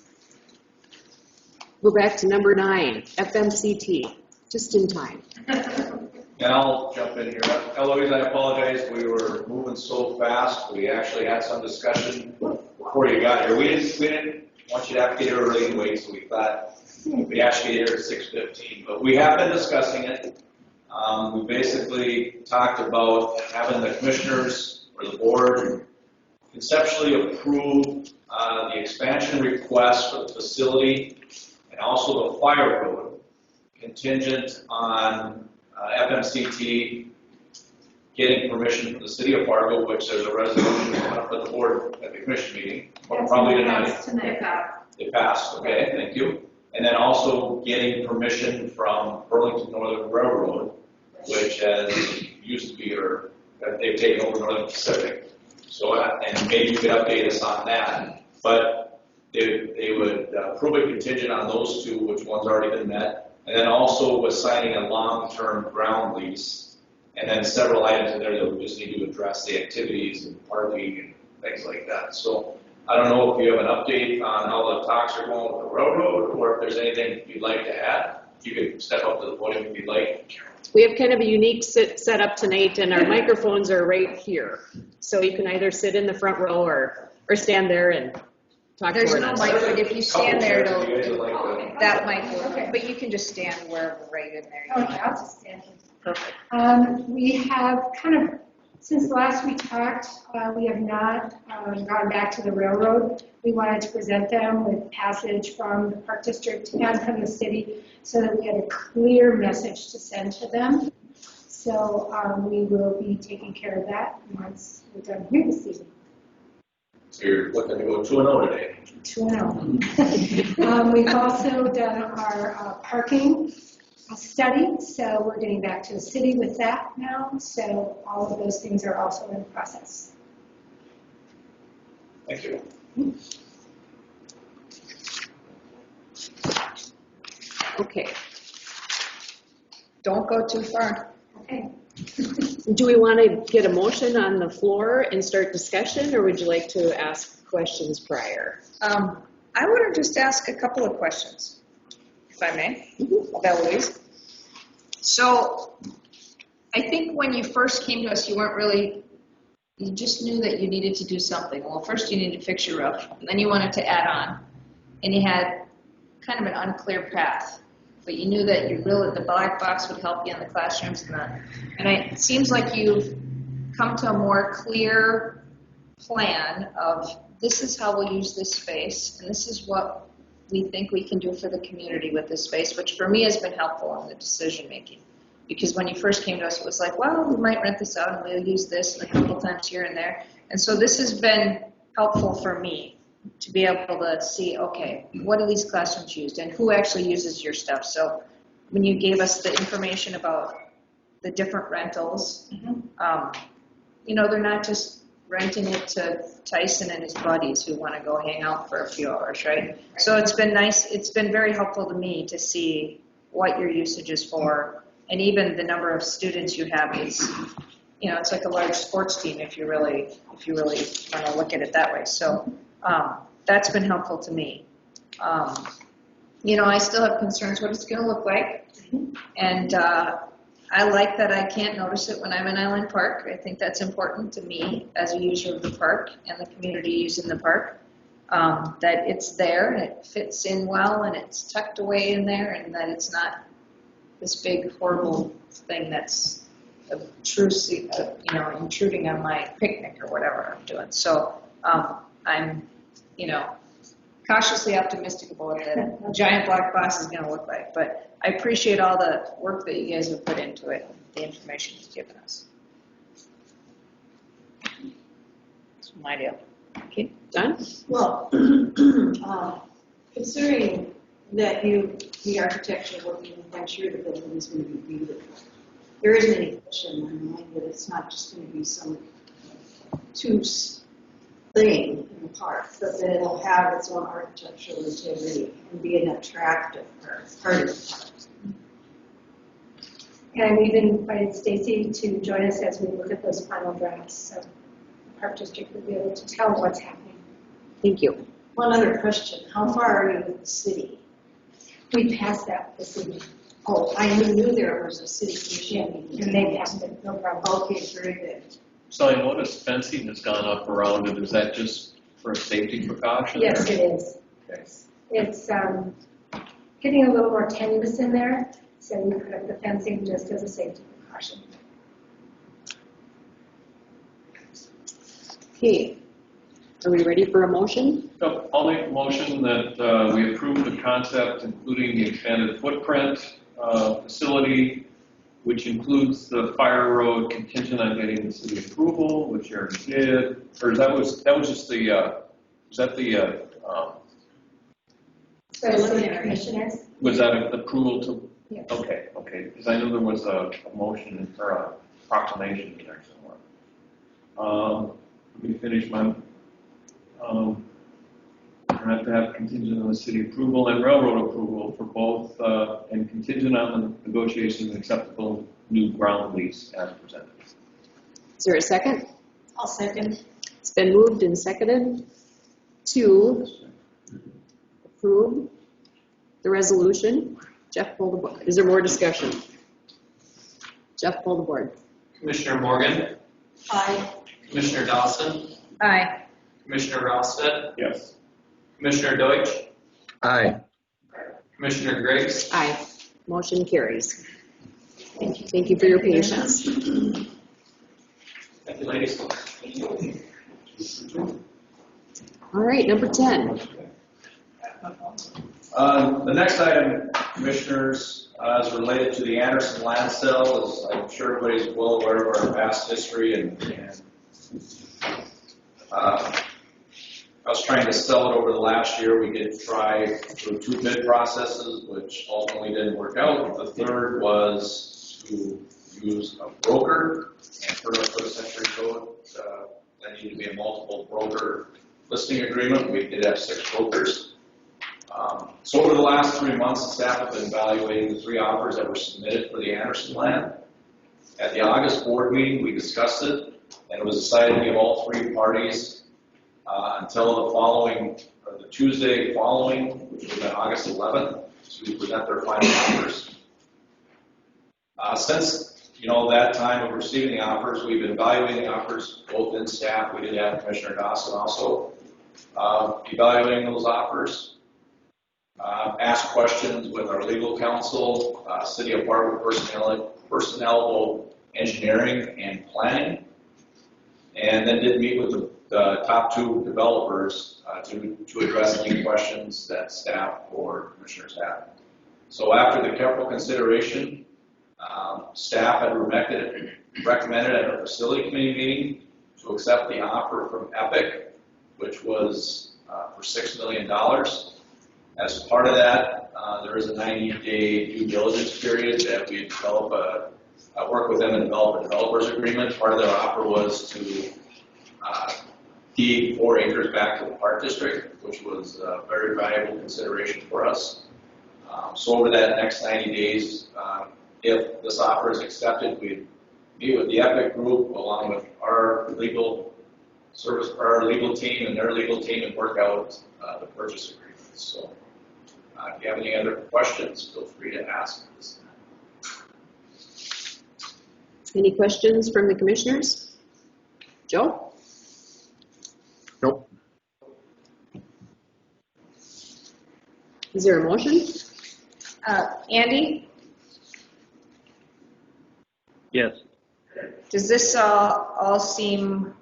Go back to number 9, FMCT, just in time. And I'll jump in here. Eloise, I apologize. We were moving so fast. We actually had some discussion before you got here. We didn't want you to have to get here early and wait, so we thought we asked you to get here at 6:15. But we have been discussing it. We basically talked about having the commissioners or the board conceptually approve the expansion request for the facility and also the fire road contingent on FMCT getting permission from the city of Fargo, which there's a resolution coming up at the board at the commission meeting, or probably tonight. They passed, okay, thank you. And then also getting permission from Burlington Northern Railroad, which used to be, or they've taken over Northern Pacific. So, and maybe you could update us on that. But they would approve a contingent on those two, which one's already been met. And then also with signing a long-term ground lease, and then several items in there that we just need to address, the activities and parking and things like that. So I don't know if you have an update on how the talks are going with the railroad, or if there's anything you'd like to add. You could step up to the podium if you'd like. We have kind of a unique setup tonight, and our microphones are right here. So you can either sit in the front row or stand there and talk There's toward no us. mic, but if you stand there, Couple chairs, if you guys would like to- that might work. Okay. But you can just stand wherever, right in there. you Okay, want. I'll just stand here. Perfect. We have kind of, since last we talked, we have not gone back to the railroad. We wanted to present them with passage from the Park District and from the city so that we had a clear message to send to them. So we will be taking care of that once we're done here this evening. So you're looking to go 2-0 today. 2-0. We've also done our parking study, so we're getting back to the city with that now. So all of those things are also in process. Thank you. Okay. Don't go too far. Okay. Do we want to get a motion on the floor and start discussion, or would you like to ask questions prior? I want to just ask a couple of questions, if I may, of Eloise. So I think when you first came to us, you just knew that you needed to do something. Well, first you needed to fix your roof, and then you wanted to add on, and you had kind of an unclear path. But you knew that the black box would help you in the classrooms it seems like you've come to a more clear plan of this is how we'll use this space, and this is what we think we can do for the community with this space, which for me has been helpful in the decision making. Because when you first came to us, it was like, well, we might rent this out and we'll use this a couple times here and there. And so this has been helpful for me to be able to see, okay, what are these classrooms used and who actually uses your stuff? So when you gave us the information about the different rentals, they're not just renting it to Tyson and his buddies who want to go hang out for a few hours, right? So it's been nice. It's been very helpful to me to see what your usage is for, and even the number of students you have. It's like a large sports team if you really want to look at it that way. So that's been helpful to me. I still have concerns what it's going to look like, and I like that I can't notice it when I'm in Island Park. I think that's important to me as a user of the park and the community using the park, that it's there and it fits in well and it's tucked away in there, and that it's not this big horrible thing that's intruding on my picnic or whatever I'm doing. So I'm cautiously optimistic about what that giant black box is going to look like. But I appreciate all the work that you guys have put into it, the information you've given us. That's my deal. Okay, Don? Well, considering that the architecture working, I'm sure the building is going to be beautiful. There isn't any question in my mind that it's not just going to be some thing in the park, but that it'll have its own architectural integrity and be an attractive part of the park. And we've invited Stacy to join us as we look at those final drafts, so the Park District will be able to tell what's happening. Thank you. One other question, how far are you with the city? We passed that this evening. Oh, I knew there was a city commission meeting. And they passed it, no problem. Okay, very good. So I noticed fencing has gone up around it. Is that just for a safety precaution? Yes, or- it is. Okay. It's getting a little more tenuous in there, so we put up the fencing just as a safety precaution. Okay, are we ready for a motion? So I'll make a motion that we approve the concept, including the expanded footprint facility, which includes the fire road contingent on getting the city approval, which you already did. Or that was just the, was that the, So the commissioners, was that an approval to? yes. Okay, because I know there was a motion or a proclamation in there somewhere. Let me finish my, I have to have contingent on the city approval and railroad approval for both, and contingent on the negotiation of an acceptable new ground lease as presented. Is there a second? I'll second. It's been moved and seconded to approve the resolution. Jeff, pull the board. Is there more discussion? Jeff, pull the board. Commissioner Morgan, Aye. Commissioner Dawson, Aye. Commissioner Rosted, Yes. Commissioner Deutsch, Aye. Commissioner Griggs, Aye. Motion carries. Thank you for your patience. thank you, ladies. All right, number 10. The next item, Commissioners, is related to the Anderson land sale. As I'm sure everybody's well aware of our past history, and I was trying to sell it over the last year. We did try through 2 bid processes, which ultimately didn't work out. The third was to use a broker, and for the century code, there needed to be a multiple broker listing agreement. We did have 6 brokers. So over the last 3 months, the staff have been evaluating the 3 offers that were submitted for the Anderson land. At the August board meeting, we discussed it, and it was decided to give all 3 parties until the following, or the Tuesday following, which was on August 11th, to present their final offers. Since that time of receiving the offers, we've been evaluating the offers, both in staff. We did have Commissioner Dawson also evaluating those offers. Asked questions with our legal counsel, City of Fargo personnel, both engineering and planning, and then did meet with the top 2 developers to address any questions that staff or commissioners have. So after the careful consideration, staff had recommended at a facility committee meeting to accept the offer from Epic, which was for $6 million. As part of that, there is a 90-day due diligence period that we develop work with them and develop a developer's agreement. Part of their offer was to deed 4 acres back to the park district, which was a very valuable consideration for us. So over that next 90 days, if this offer is accepted, we meet with the Epic group along with our legal service, our legal team and their legal team, and work out the purchase agreement. So if you have any other questions, feel free to ask at this time. Any questions from the commissioners? Joe? Nope. Is there a motion? Andy, Yes. does this all seem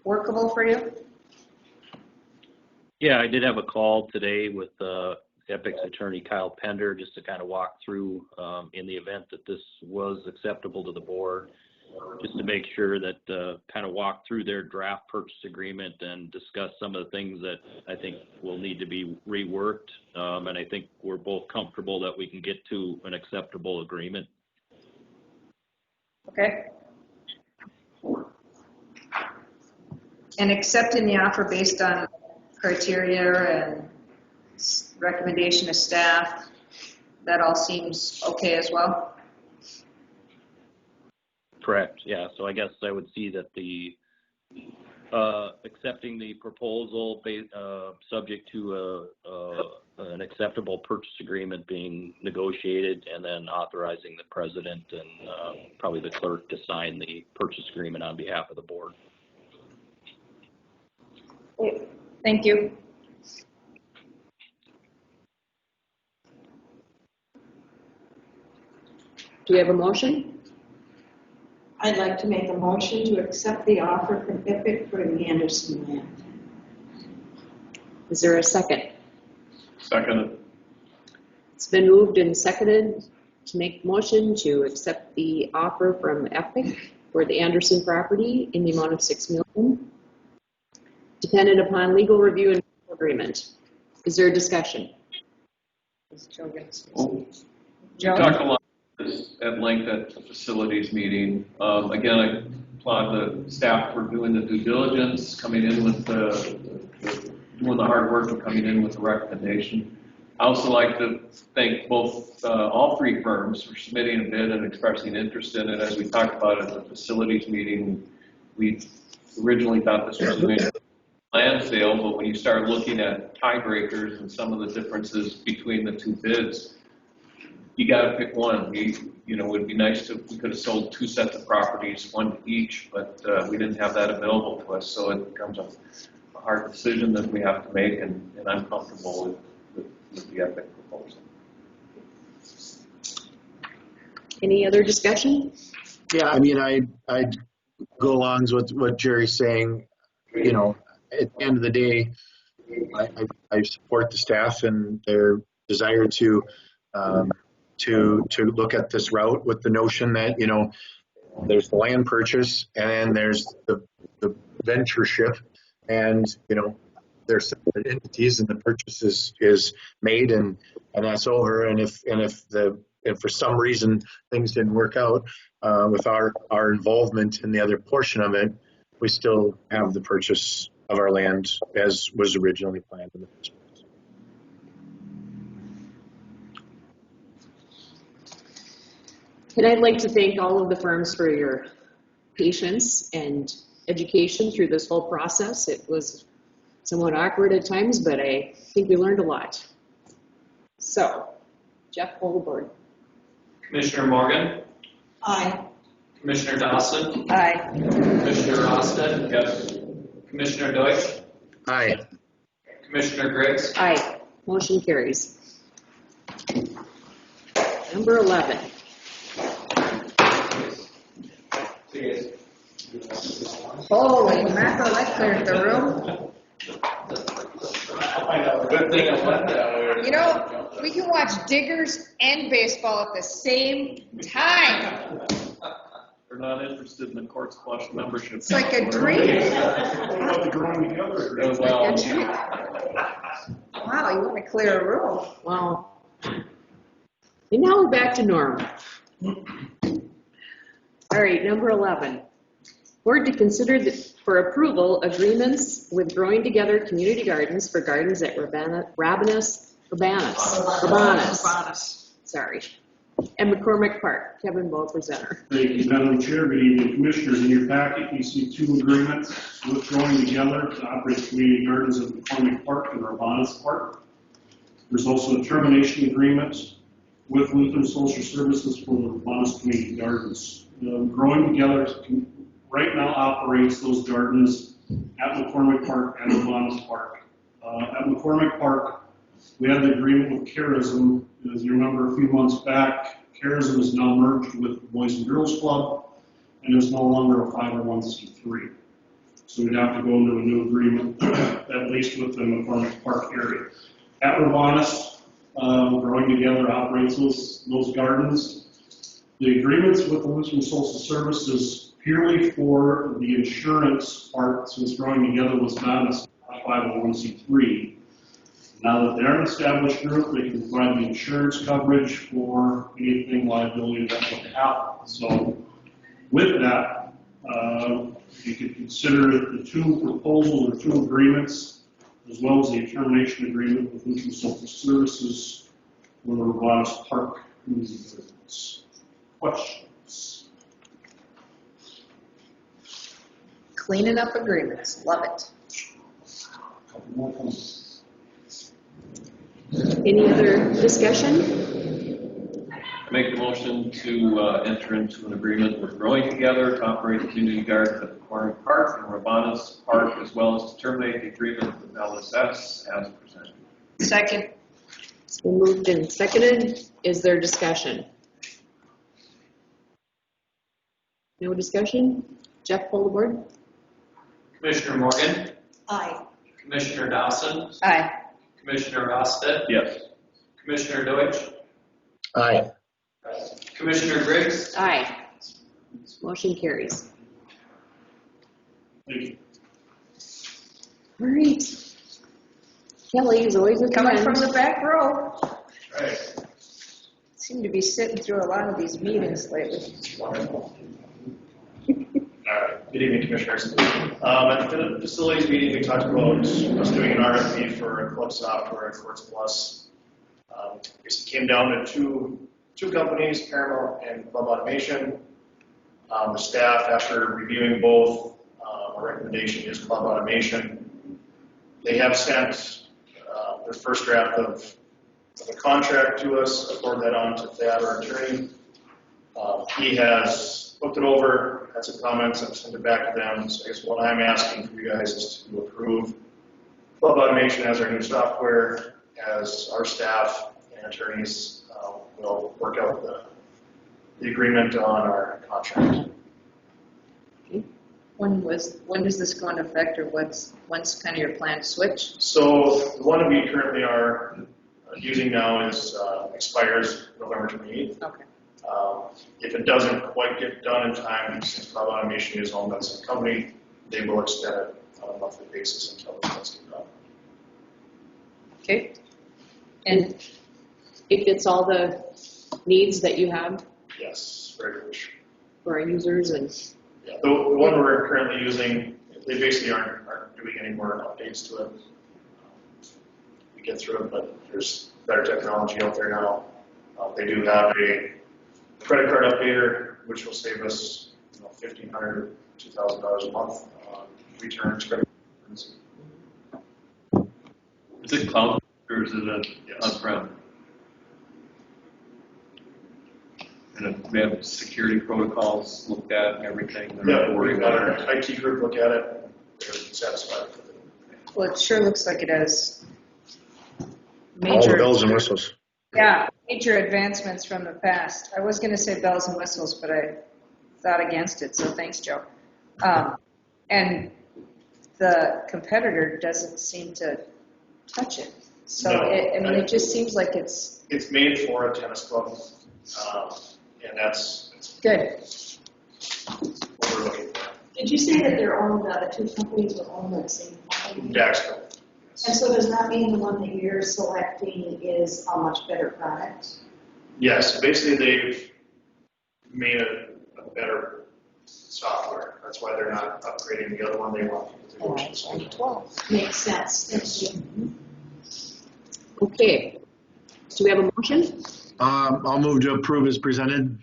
workable for you? Yeah, I did have a call today with Epic's attorney Kyle Pender just to kind of walk through in the event that this was acceptable to the board, just to make sure that kind of walk through their draft purchase agreement and discuss some of the things that I think will need to be reworked. And I think we're both comfortable that we can get to an acceptable agreement. Okay. And accepting the offer based on criteria and recommendation of staff, that all seems okay as well? Correct, yeah. So I guess I would see that the accepting the proposal subject to an acceptable purchase agreement being negotiated, and then authorizing the president and probably the clerk to sign the purchase agreement on behalf of the board. Thank you. Do we have a motion? I'd like to make a motion to accept the offer from Epic for the Anderson land. Is there a second? Second. It's been moved and seconded to make motion to accept the offer from Epic for the Anderson property in the amount of $6 million, dependent upon legal review and agreement. Is there a discussion? Joe? Talked a lot at length at the facilities meeting. Again, I applaud the staff for doing the due diligence, coming in with doing the hard work and coming in with the recommendation. I also like to thank both all 3 firms for submitting a bid and expressing interest in it. As we talked about at the facilities meeting, we originally thought this was going to be a land sale, but when you start looking at tiebreakers and some of the differences between the 2 bids, you got to pick one. It would be nice if we could have sold 2 sets of properties, one each, but we didn't have that available to us. So it becomes a a hard decision that we have to make, and I'm comfortable with the EPIC proposal. Any other discussion? Yeah, I mean, I'd go along with what Jerry's saying. You know, at the end of the day, I support the staff and their desire to look at this route with the notion that, you know, there's the land purchase and then there's the ventureship, and, you know, there's separate entities and the purchase is made and that's over. And if for some reason things didn't work out with our involvement in the other portion of it, we still have the purchase of our land as was originally planned in the first place. And I'd like to thank all of the firms for your patience and education through this whole process. It was somewhat awkward at times, but I think we learned a lot. So, Jeff, hold the board. Commissioner Morgan? Aye. Commissioner Dawson? Aye. Commissioner Rosted? Yes. Commissioner Deutsch? Aye. Commissioner Griggs? Aye. Motion carries. Number 11. Holy mackerel, I cleared the room. Good thing I went that way. You know, we can watch Diggers and baseball at the same time. We're not interested in the Courts Plus membership. It's like a dream. What about the growing together? Well, Wow, you want to clear a room. Wow. And now we're back to normal. All right, number 11. Board to consider for approval agreements with Growing Together Community Gardens for gardens at Rabanus, sorry, and McCormick Park. Kevin Bowe, presenter. Thank you, Madam Chair. Good evening, Commissioners. In your packet, you see two agreements with Growing Together to operate community gardens at McCormick Park and Rabanus Park. There's also a termination agreement with Lutheran Social Services for the Rabanus Community Gardens. Growing Together right now operates those gardens at McCormick Park and Rabanus Park. At McCormick Park, we had the agreement with Charism. As you remember, a few months back, Charism is now merged with the Boys and Girls Club and is no longer a 501c3. So we'd have to go into a new agreement, at least with the McCormick Park area. At Rabanus, Growing Together operates those gardens. The agreements with the Lutheran Social Services purely for the insurance part, since Growing Together was not a 501c3. Now that they're an established group, they can provide the insurance coverage for anything liability that would happen. So with that, you could consider the two proposals or two agreements, as well as the termination agreement with Lutheran Social Services for the Rabanus Park community gardens. Questions? Cleaning up agreements, love it. Any other discussion? make the motion to enter into an agreement with Growing Together to operate community gardens at McCormick Park and Rabanus Park, as well as to terminate the agreement with LSS as presented. Second. It's been moved and seconded. Is there discussion? No discussion? Jeff, pull the board. Commissioner Morgan? Aye. Commissioner Dawson? Aye. Commissioner Rosted? Yes. Commissioner Deutsch? Aye. Commissioner Griggs? Aye. Motion carries. Thank you. All right. Kelly is always with Coming the from end. the back row. Right. Seem to be sitting through a lot of these meetings lately. Wonderful. Good evening, Commissioners. At the facilities meeting, we talked about us doing an RFP for Club Software and Courts Plus. It came down to two companies, Paramount and Club Automation. The staff, after reviewing both, our recommendation is Club Automation. They have sent their first draft of a contract to us. I forwarded that on to Thad, our attorney. He has looked it over, had some comments, and sent it back to them. So I guess what I'm asking for you guys is to approve Club Automation has our new software, as our staff and attorneys will work out the agreement on our contract. When does this go into effect, or when's kind of your plan to switch? So the one we currently are using now is expires November 28th. Okay. If it doesn't quite get done in time, since Club Automation is owned by the same company, they will extend it on a monthly basis until it gets done. Okay. And It fits all the needs that you have Yes, very much. for our users and Yeah, the one we're currently using, they basically aren't doing any more updates to it. We get through it, but there's better technology out there now. They do have a credit card updater, which will save us $1,500 to $2,000 a month on returns, credit cards. Is it cloud or is it on-prem? And we have security protocols looked at and everything. They're not Yeah, worried we've got about our it. IT group look at it, and they're satisfied with it. well, it sure looks like it has All major. the bells and whistles. Yeah, major advancements from the past. I was going to say bells and whistles, but I thought against it, so thanks, Joe. And the competitor doesn't seem to touch it. So, No, it just seems like it's It's made for a tennis club, and that's good. what we're looking for. Did you say that they're owned, the two companies are owned by the same company? Daxco. And so does that mean the one that you're selecting is a much better product? Yes, basically they've made a better software. That's why they're not upgrading the other one they want. Makes sense, thank you. okay. Do we have a motion? I'll move to approve as presented.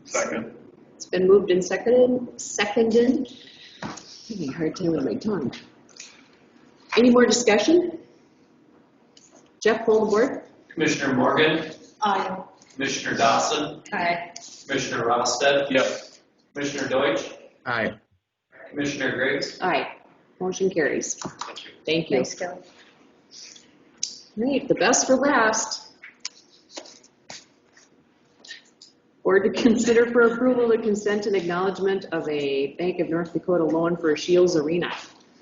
Second. It's been moved and seconded. Having a hard time with my tongue. Any more discussion? Jeff, pull the board. Commissioner Morgan, Aye. Commissioner Dawson, Hi. Commissioner Rosted. Yep. Commissioner Deutsch, Aye. Commissioner Griggs. Aye. Motion carries. Thank you. Thanks, Kelly. Great, the best for last. Board to consider for approval the consent and acknowledgement of a Bank of North Dakota loan for Shields Arena.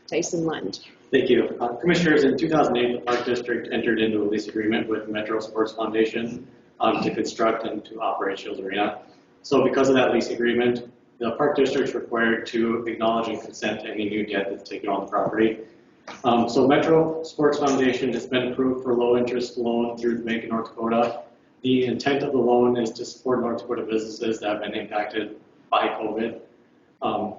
Tyson Lund. Thank you. Commissioners, in 2008, the Park District entered into a lease agreement with Metro Sports Foundation to construct and to operate Shields Arena. So because of that lease agreement, the Park District is required to acknowledge and consent to any new debt that's taken on the property. So Metro Sports Foundation has been approved for low interest loan through the Bank of North Dakota. The intent of the loan is to support North Dakota businesses that have been impacted by COVID.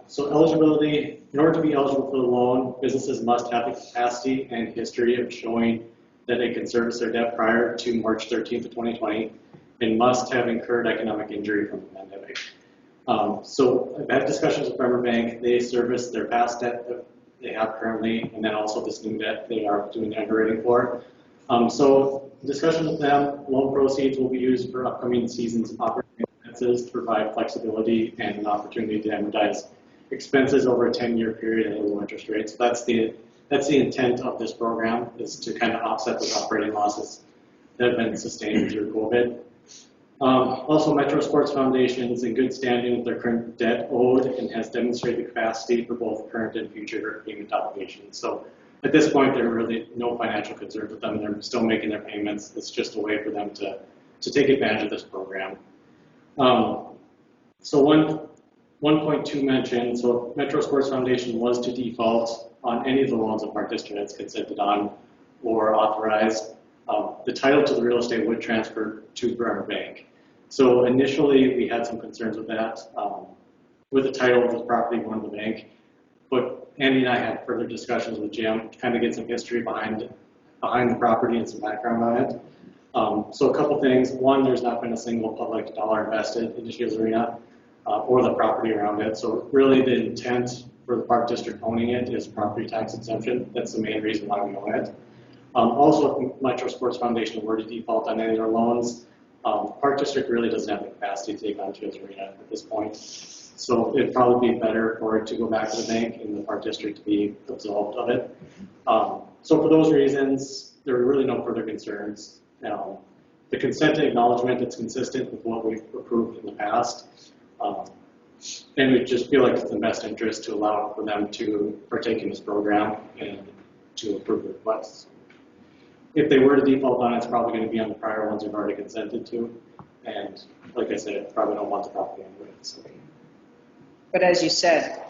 So eligibility, in order to be eligible for the loan, businesses must have the capacity and history of showing that they can service their debt prior to March 13th of 2020 and must have incurred economic injury from the pandemic. So I've had discussions with Bremer Bank. They service their past debt that they have currently, and then also this new debt they are doing the underwriting for. So discussion with them, loan proceeds will be used for upcoming season's operating expenses to provide flexibility and an opportunity to amortize expenses over a 10-year period at low interest rates. So that's the intent of this program, is to kind of offset those operating losses that have been sustained through COVID. Also, Metro Sports Foundation is in good standing with their current debt owed and has demonstrated the capacity for both current and future payment obligations. So at this point, there are really no financial concerns with them. They're still making their payments. It's just a way for them to take advantage of this program. So 1.2 mentioned, so Metro Sports Foundation was to default on any of the loans that Park District has consented on or authorized. The title to the real estate would transfer to Bremer Bank. So initially, we had some concerns with that, with the title of the property going to the bank. But Andy and I had further discussions with Jim to kind of get some history behind the property and some background on it. So a couple things. One, there's not been a single public dollar invested in the Shields Arena or the property around it. So really the intent for the Park District owning it is property tax exemption. That's the main reason why we own it. Also, if Metro Sports Foundation were to default on any of their loans, Park District really doesn't have the capacity to take on Shields Arena at this point. So it'd probably be better for it to go back to the bank and the Park District to be absolved of it. So for those reasons, there are really no further concerns. The consent acknowledgement, it's consistent with what we've approved in the past. And we just feel like it's in the best interest to allow for them to partake in this program and to approve the requests. If they were to default on it, it's probably going to be on the prior ones we've already consented to. And like I said, probably don't want the property anyway. So. But as you said,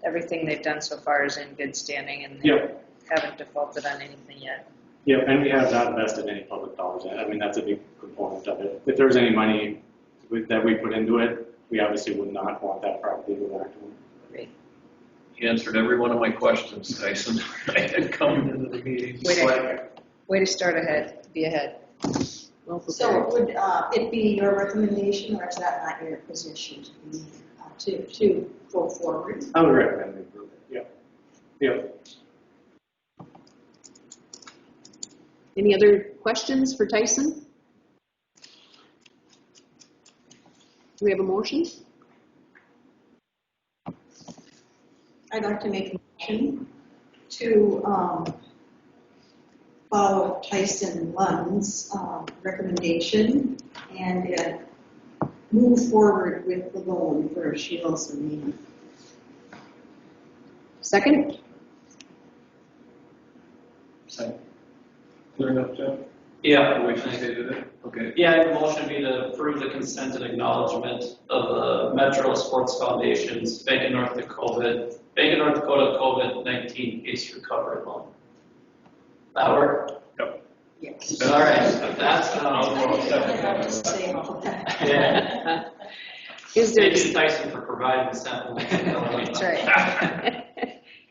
everything they've done so far is in good standing and they haven't defaulted on anything yet. Yeah, and we have not invested any public dollars in it. I mean, that's a big component of it. If there's any money that we put into it, we obviously would not want that property to go back to them. Great. You answered every one of my questions, Tyson. I had come into the meeting. Way to start ahead, be ahead. Well So prepared. would it be your recommendation, or is that not your position to go forward? I would recommend we approve it. Yep. Any other questions for Tyson? Do we have a motion? I'd like to make a motion to follow Tyson Lund's recommendation and move forward with the loan for Shields and me. Second? Clear enough, Jeff? Yeah, we can do that. Okay. Yeah, the motion be to approve the consent and acknowledgement of the Metro Sports Foundation's Bank of North Dakota COVID-19 case recovery loan. That work? Yep. Yes. All right, that's Yeah. Is there, Thank you, Tyson, for providing the sample. That's right.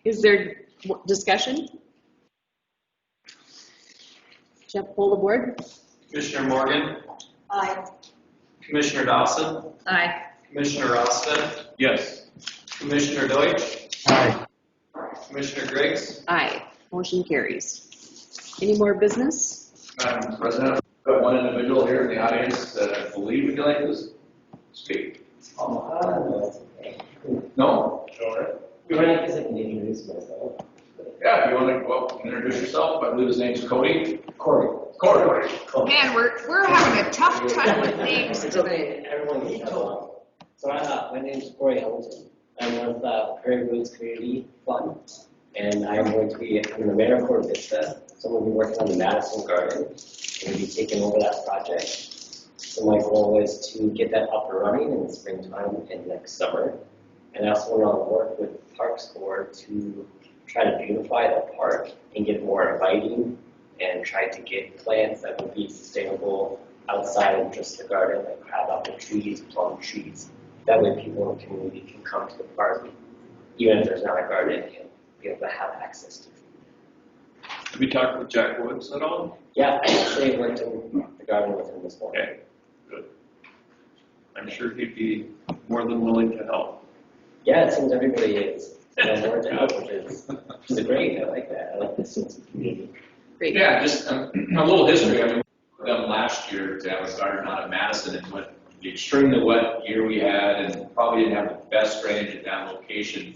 is there discussion? Jeff, poll the board. Commissioner Morgan, Aye. Commissioner Dawson, Aye. Commissioner Rosted, Yes. Commissioner Deutsch, Aye. Commissioner Griggs. Aye. Motion carries. Any more business? Madam President, I've got one individual here in the audience that I believe would like to speak. No? Sure. I guess I can introduce myself. Yeah, if you want to go up and introduce yourself, I believe his name's Cody. Corey. Man, we're having a tough time with names today. Everyone gets along. So my name's Corey Hamilton. I'm with Prairie Woods Community Fund, and I'm going to be in the mayor of Corte Vista. So we'll be working on the Madison Garden, and we'll be taking over that project. So my goal is to get that up and running in the springtime and next summer. And I also want to work with Parks Board to try to beautify the park and get more inviting and try to get plants that would be sustainable outside of just the garden, like crabapple trees, plum trees. That way people in the community can come to the park, even if there's not a garden, and be able to have access to food. Have you talked with Jack Woods at all? Yeah, I actually worked in the garden with him this morning. Okay, good. I'm sure he'd be more than willing to help. Yeah, it seems everybody is more to help, which is great. I like that. I like this sense of community. Great. Yeah, just a little history. I mean, we done last year to have a garden out of Madison, and with the extremely wet year we had, and probably didn't have the best drainage at that location.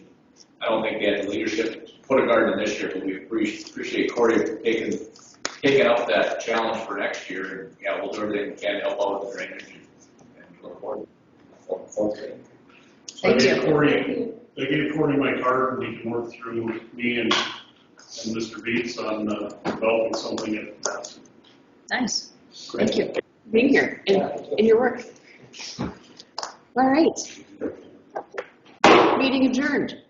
I don't think they had the leadership to put a garden this year, but we appreciate Corey taking up that challenge for next year. And yeah, we'll do everything we can to help out with the drainage and look forward. Sounds great. Thank you. I gave Corey my card, and he can work through me and Mr. Beats on developing something at that. Nice. Thank you for being here and your work. All right. Meeting adjourned.